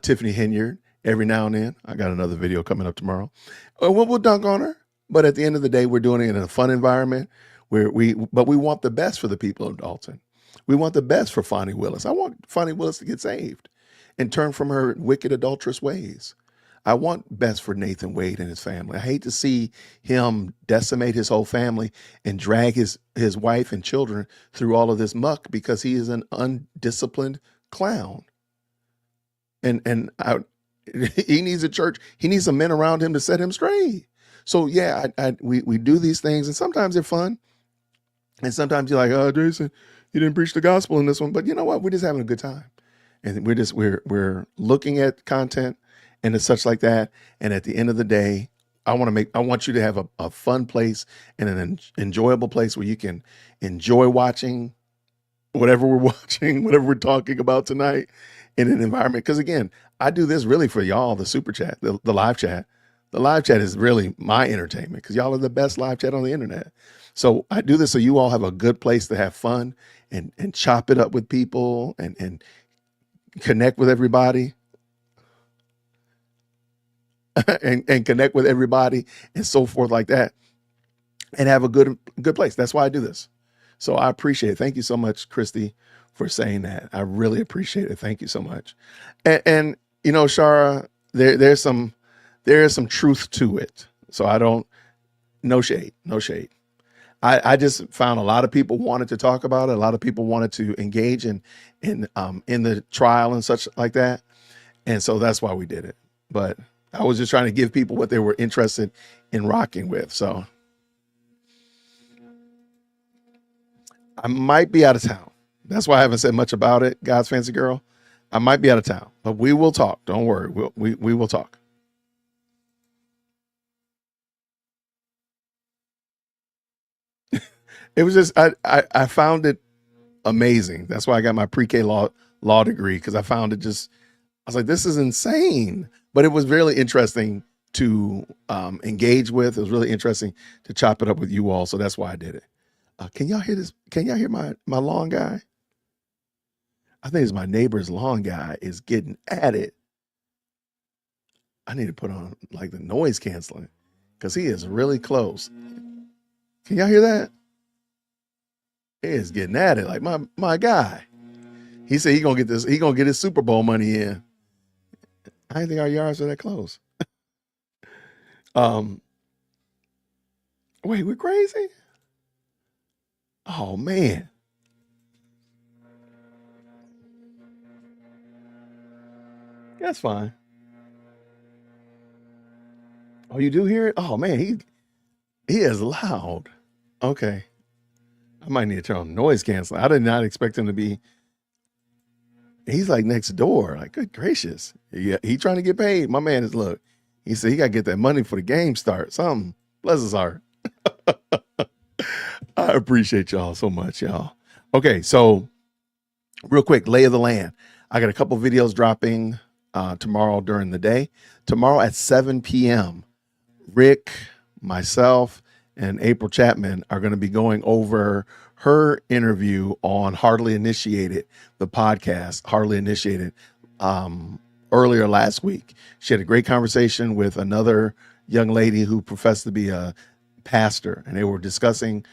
Tiffany Henyard every now and then. I got another video coming up tomorrow. We'll dunk on her, but at the end of the day, we're doing it in a fun environment where we want the best for the people of Dalton. We want the best for Fonnie Willis. I want Fonnie Willis to get saved and turn from her wicked, adulterous ways. I want best for Nathan Wade and his family. I hate to see him decimate his whole family and drag his wife and children through all of this muck because he is an undisciplined clown. And he needs a church. He needs some men around him to set him straight. So yeah, we do these things, and sometimes they're fun, and sometimes you're like, oh, Jason, you didn't preach the gospel in this one. But you know what? We're just having a good time. And we're looking at content and it's such like that. And at the end of the day, I want you to have a fun place and an enjoyable place where you can enjoy watching whatever we're watching, whatever we're talking about tonight in an environment. Because again, I do this really for y'all, the super chat, the live chat. The live chat is really my entertainment because y'all are the best live chat on the internet. So I do this so you all have a good place to have fun and chop it up with people and connect with everybody and connect with everybody and so forth like that and have a good place. That's why I do this. So I appreciate it. Thank you so much, Christy, for saying that. I really appreciate it. Thank you so much. And you know, Shara, there is some truth to it. So I don't, no shade. I just found a lot of people wanted to talk about it. A lot of people wanted to engage in the trial and such like that. And so that's why we did it. But I was just trying to give people what they were interested in rocking with. So I might be out of town. That's why I haven't said much about it, God's Fancy Girl. I might be out of town, but we will talk. Don't worry. We will talk. It was just, I found it amazing. That's why I got my pre-K law degree, because I found it just, I was like, this is insane. But it was really interesting to engage with. It was really interesting to chop it up with you all. So that's why I did it. Can y'all hear this? Can y'all hear my lawn guy? I think it's my neighbor's lawn guy is getting at it. I need to put on like the noise canceling because he is really close. Can y'all hear that? He is getting at it like my guy. He said he gonna get this. He gonna get his Super Bowl money in. I didn't think our yards are that close. Wait, we're crazy? Oh man. That's fine. Oh, you do hear it? Oh man, he is loud. Okay. I might need to turn on noise canceling. I did not expect him to be. He's like next door. Like, good gracious. Yeah, he trying to get paid. My man is, look, he said he got to get that money for the game start. Something. Bless his heart. I appreciate y'all so much, y'all. Okay, so real quick, lay of the land. I got a couple videos dropping tomorrow during the day. Tomorrow at 7 p.m., Rick, myself, and April Chapman are going to be going over her interview on Hardly Initiated, the podcast, Hardly Initiated, earlier last week. She had a great conversation with another young lady who professed to be a pastor, and they were discussing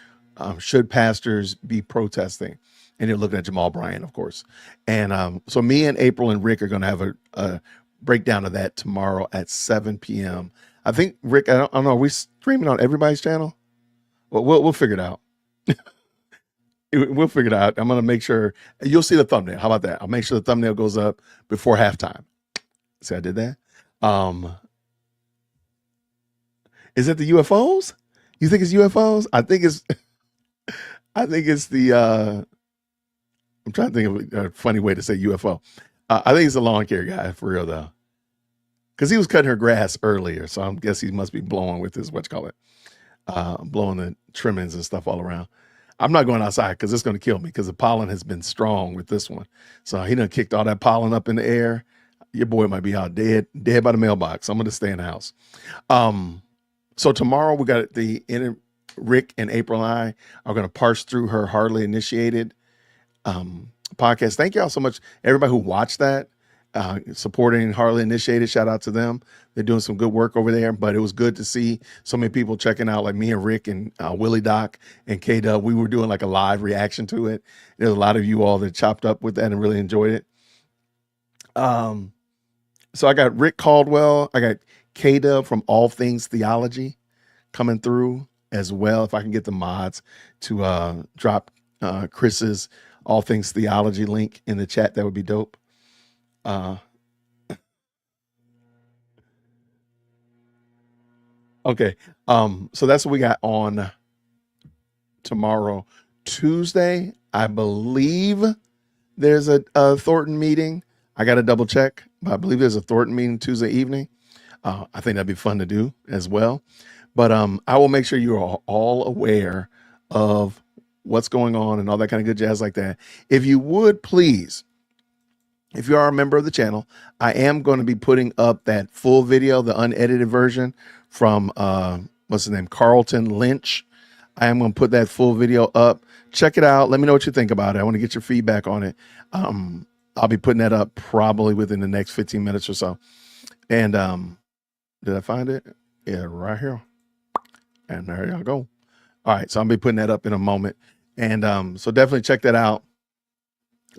should pastors be protesting. and you're looking at Jamal Bryant, of course. And so me and April and Rick are going to have a breakdown of that tomorrow at 7 p.m. I think, Rick, I don't know, are we streaming on everybody's channel? Well, we'll figure it out. We'll figure it out. I'm going to make sure you'll see the thumbnail. How about that? I'll make sure the thumbnail goes up before halftime. See, I did that. Is it the UFOs? You think it's UFOs? I think it's the, I'm trying to think of a funny way to say UFO. I think it's the lawn care guy, for real though. Cause he was cutting her grass earlier. So I guess he must be blowing with his, blowing the trimmings and stuff all around. I'm not going outside because it's going to kill me because the pollen has been strong with this one. So he done kicked all that pollen up in the air. Your boy might be out dead by the mailbox. I'm going to stay in the house. So tomorrow we got Rick and April and I are going to parse through her Hardly Initiated podcast. Thank y'all so much. Everybody who watched that, supporting Hardly Initiated, shout out to them. They're doing some good work over there, but it was good to see so many people checking out, like me and Rick and Willie Doc and K-Dub. We were doing like a live reaction to it. There's a lot of you all that chopped up with that and really enjoyed it. So I got Rick Caldwell. I got K-Dub from All Things Theology coming through as well. If I can get the mods to drop Chris's All Things Theology link in the chat, that would be dope. Okay. So that's what we got on tomorrow. Tuesday, I believe there's a Thornton meeting. I got to double check, but I believe there's a Thornton meeting Tuesday evening. I think that'd be fun to do as well. But I will make sure you are all aware of what's going on and all that kind of good jazz like that. If you would please, if you are a member of the channel, I am going to be putting up that full video, the unedited version from, what's his name? Carlton Lynch. I am going to put that full video up. Check it out. Let me know what you think about it. I want to get your feedback on it. I'll be putting that up probably within the next 15 minutes or so. And did I find it? Yeah, right here. And there y'all go. All right, so I'll be putting that up in a moment. And so definitely check that out.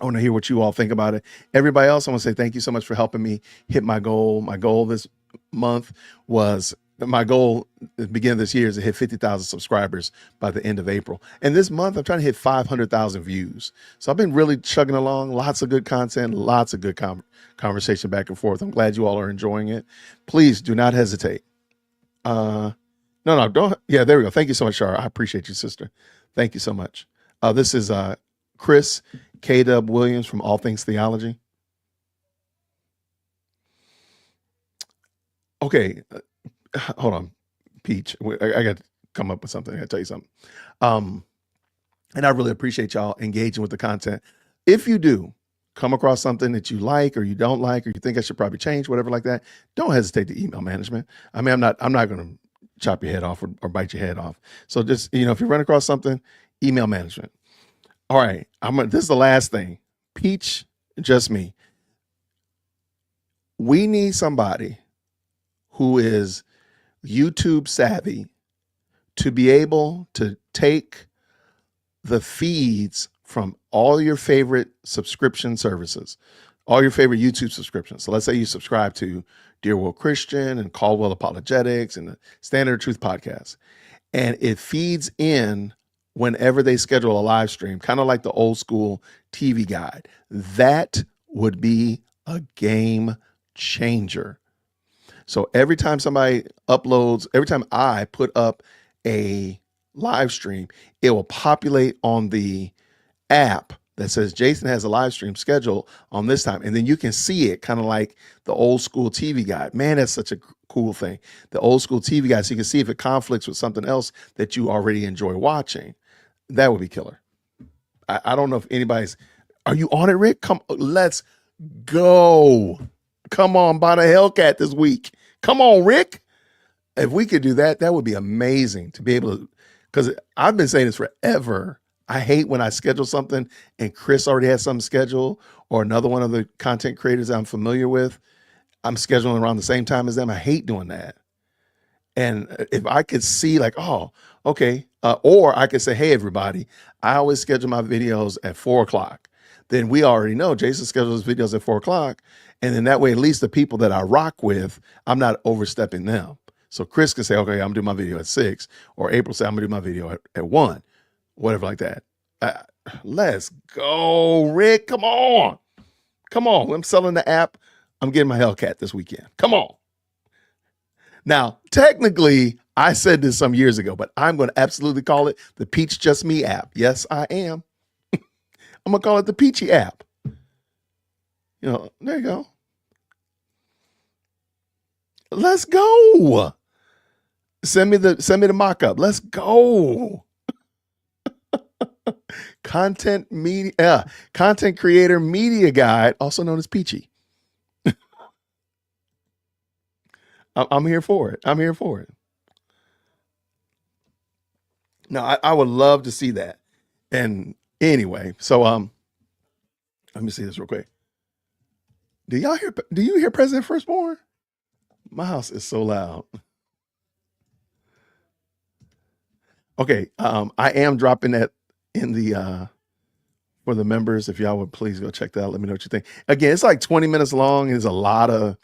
I want to hear what you all think about it. Everybody else, I want to say thank you so much for helping me hit my goal. My goal this month was, my goal at the beginning of this year is to hit 50,000 subscribers by the end of April. And this month, I'm trying to hit 500,000 views. So I've been really chugging along. Lots of good content, lots of good conversation back and forth. I'm glad you all are enjoying it. Please do not hesitate. No, don't. Yeah, there we go. Thank you so much, Shara. I appreciate you, sister. Thank you so much. This is Chris K-Dub Williams from All Things Theology. Okay. Hold on, Peach. I got to come up with something. I got to tell you something. And I really appreciate y'all engaging with the content. If you do come across something that you like or you don't like, or you think I should probably change, whatever like that, don't hesitate to email management. I mean, I'm not going to chop your head off or bite your head off. So just, if you run across something, email management. All right. This is the last thing. Peach, just me. We need somebody who is YouTube savvy to be able to take the feeds from all your favorite subscription services, all your favorite YouTube subscriptions. So let's say you subscribe to Dear World Christian and Caldwell Apologetics and the Standard Truth podcast, and it feeds in whenever they schedule a live stream, kind of like the old school TV guide. That would be a game changer. So every time somebody uploads, every time I put up a live stream, it will populate on the app that says Jason has a live stream scheduled on this time. And then you can see it kind of like the old school TV guide. Man, that's such a cool thing. The old school TV guide, so you can see if it conflicts with something else that you already enjoy watching. That would be killer. I don't know if anybody's, are you on it, Rick? Come, let's go. Come on, buy the Hellcat this week. Come on, Rick. If we could do that, that would be amazing to be able to, because I've been saying this forever. I hate when I schedule something and Chris already has something scheduled, or another one of the content creators I'm familiar with, I'm scheduling around the same time as them. I hate doing that. And if I could see like, oh, okay, Or I could say, hey, everybody, I always schedule my videos at 4 o'clock. Then we already know Jason schedules his videos at 4 o'clock. And then that way, at least the people that I rock with, I'm not overstepping them. So Chris can say, okay, I'm gonna do my video at 6, or April say, I'm gonna do my video at 1, whatever like that. Let's go, Rick. Come on. Come on. I'm selling the app. I'm getting my Hellcat this weekend. Come on. Now, technically, I said this some years ago, but I'm going to absolutely call it the Peach Just Me app. Yes, I am. I'm going to call it the Peachy app. There you go. Let's go. Send me the mock-up. Let's go. Content creator media guide, also known as Peachy. I'm here for it. I'm here for it. Now, I would love to see that. And anyway, so let me see this real quick. Do you hear President Firstborn? My house is so loud. Okay, I am dropping that in the for the members. If y'all would please go check that out. Let me know what you think. Again, it's like 20 minutes long. There's a lot of,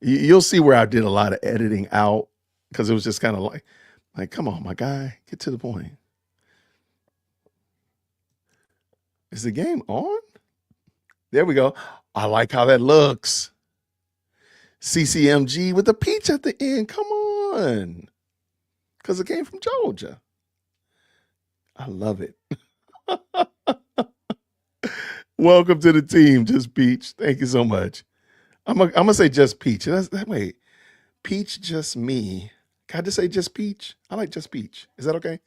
you'll see where I did a lot of editing out, because it was just kind of like, come on, my guy, get to the point. Is the game on? There we go. I like how that looks. CCMG with the peach at the end. Come on. Because it came from Georgia. I love it. Welcome to the team, Just Peach. Thank you so much. I'm gonna say Just Peach. Wait, Peach Just Me. Can I just say Just Peach? I like Just Peach. Is that okay?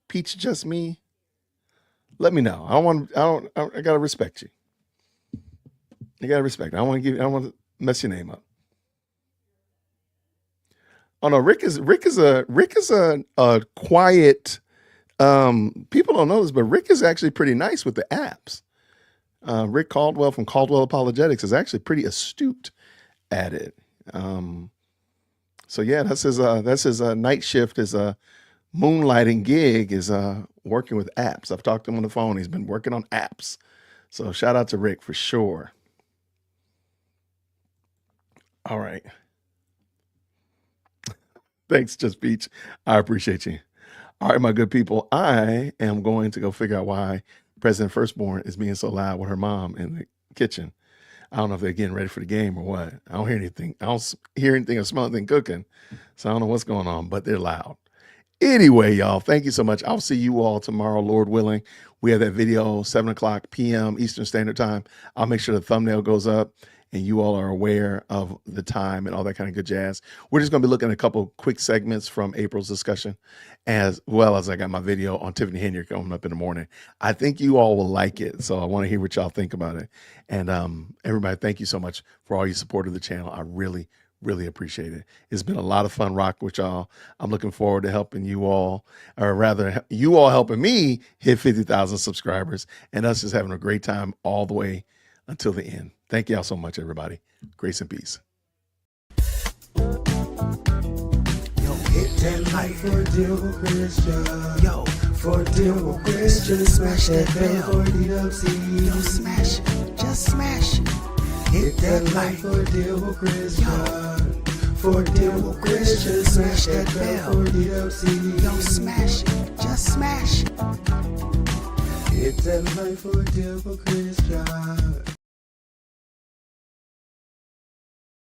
Peach Just Me. Let me know. I gotta respect you. You gotta respect. I don't want to mess your name up. Oh no, Rick is a quiet. People don't know this, but Rick is actually pretty nice with the apps. Rick Caldwell from Caldwell Apologetics is actually pretty astute at it. So yeah, that's his night shift. His moonlighting gig is working with apps. I've talked to him on the phone. He's been working on apps. So shout out to Rick for sure. All right. Thanks, Just Peach. I appreciate you. All right, my good people, I am going to go figure out why President Firstborn is being so loud with her mom in the kitchen. I don't know if they're getting ready for the game or what. I don't hear anything. I don't hear anything or smell anything cooking. So I don't know what's going on, but they're loud. Anyway, y'all, thank you so much. I'll see you all tomorrow, Lord willing. We have that video, 7 o'clock p.m. Eastern Standard Time. I'll make sure the thumbnail goes up and you all are aware of the time and all that kind of good jazz. We're just going to be looking at a couple quick segments from April's discussion, as well as I got my video on Tiffany Henry coming up in the morning. I think you all will like it, so I want to hear what y'all think about it. And everybody, thank you so much for all your support of the channel. I really, really appreciate it. It's been a lot of fun rocking with y'all. I'm looking forward to helping you all, or rather, you all helping me hit 50,000 subscribers, and us just having a great time all the way until the end. Thank y'all so much, everybody. Grace and peace. Yo, hit that like for deal with Christian. Yo, for deal with Christian. Smash that bell for DWC. Yo, smash it. Just smash it. Hit that like for deal with Christian. For deal with Christian. Smash that bell for DWC. Yo, smash it. Just smash it. Hit that like for deal with Christian.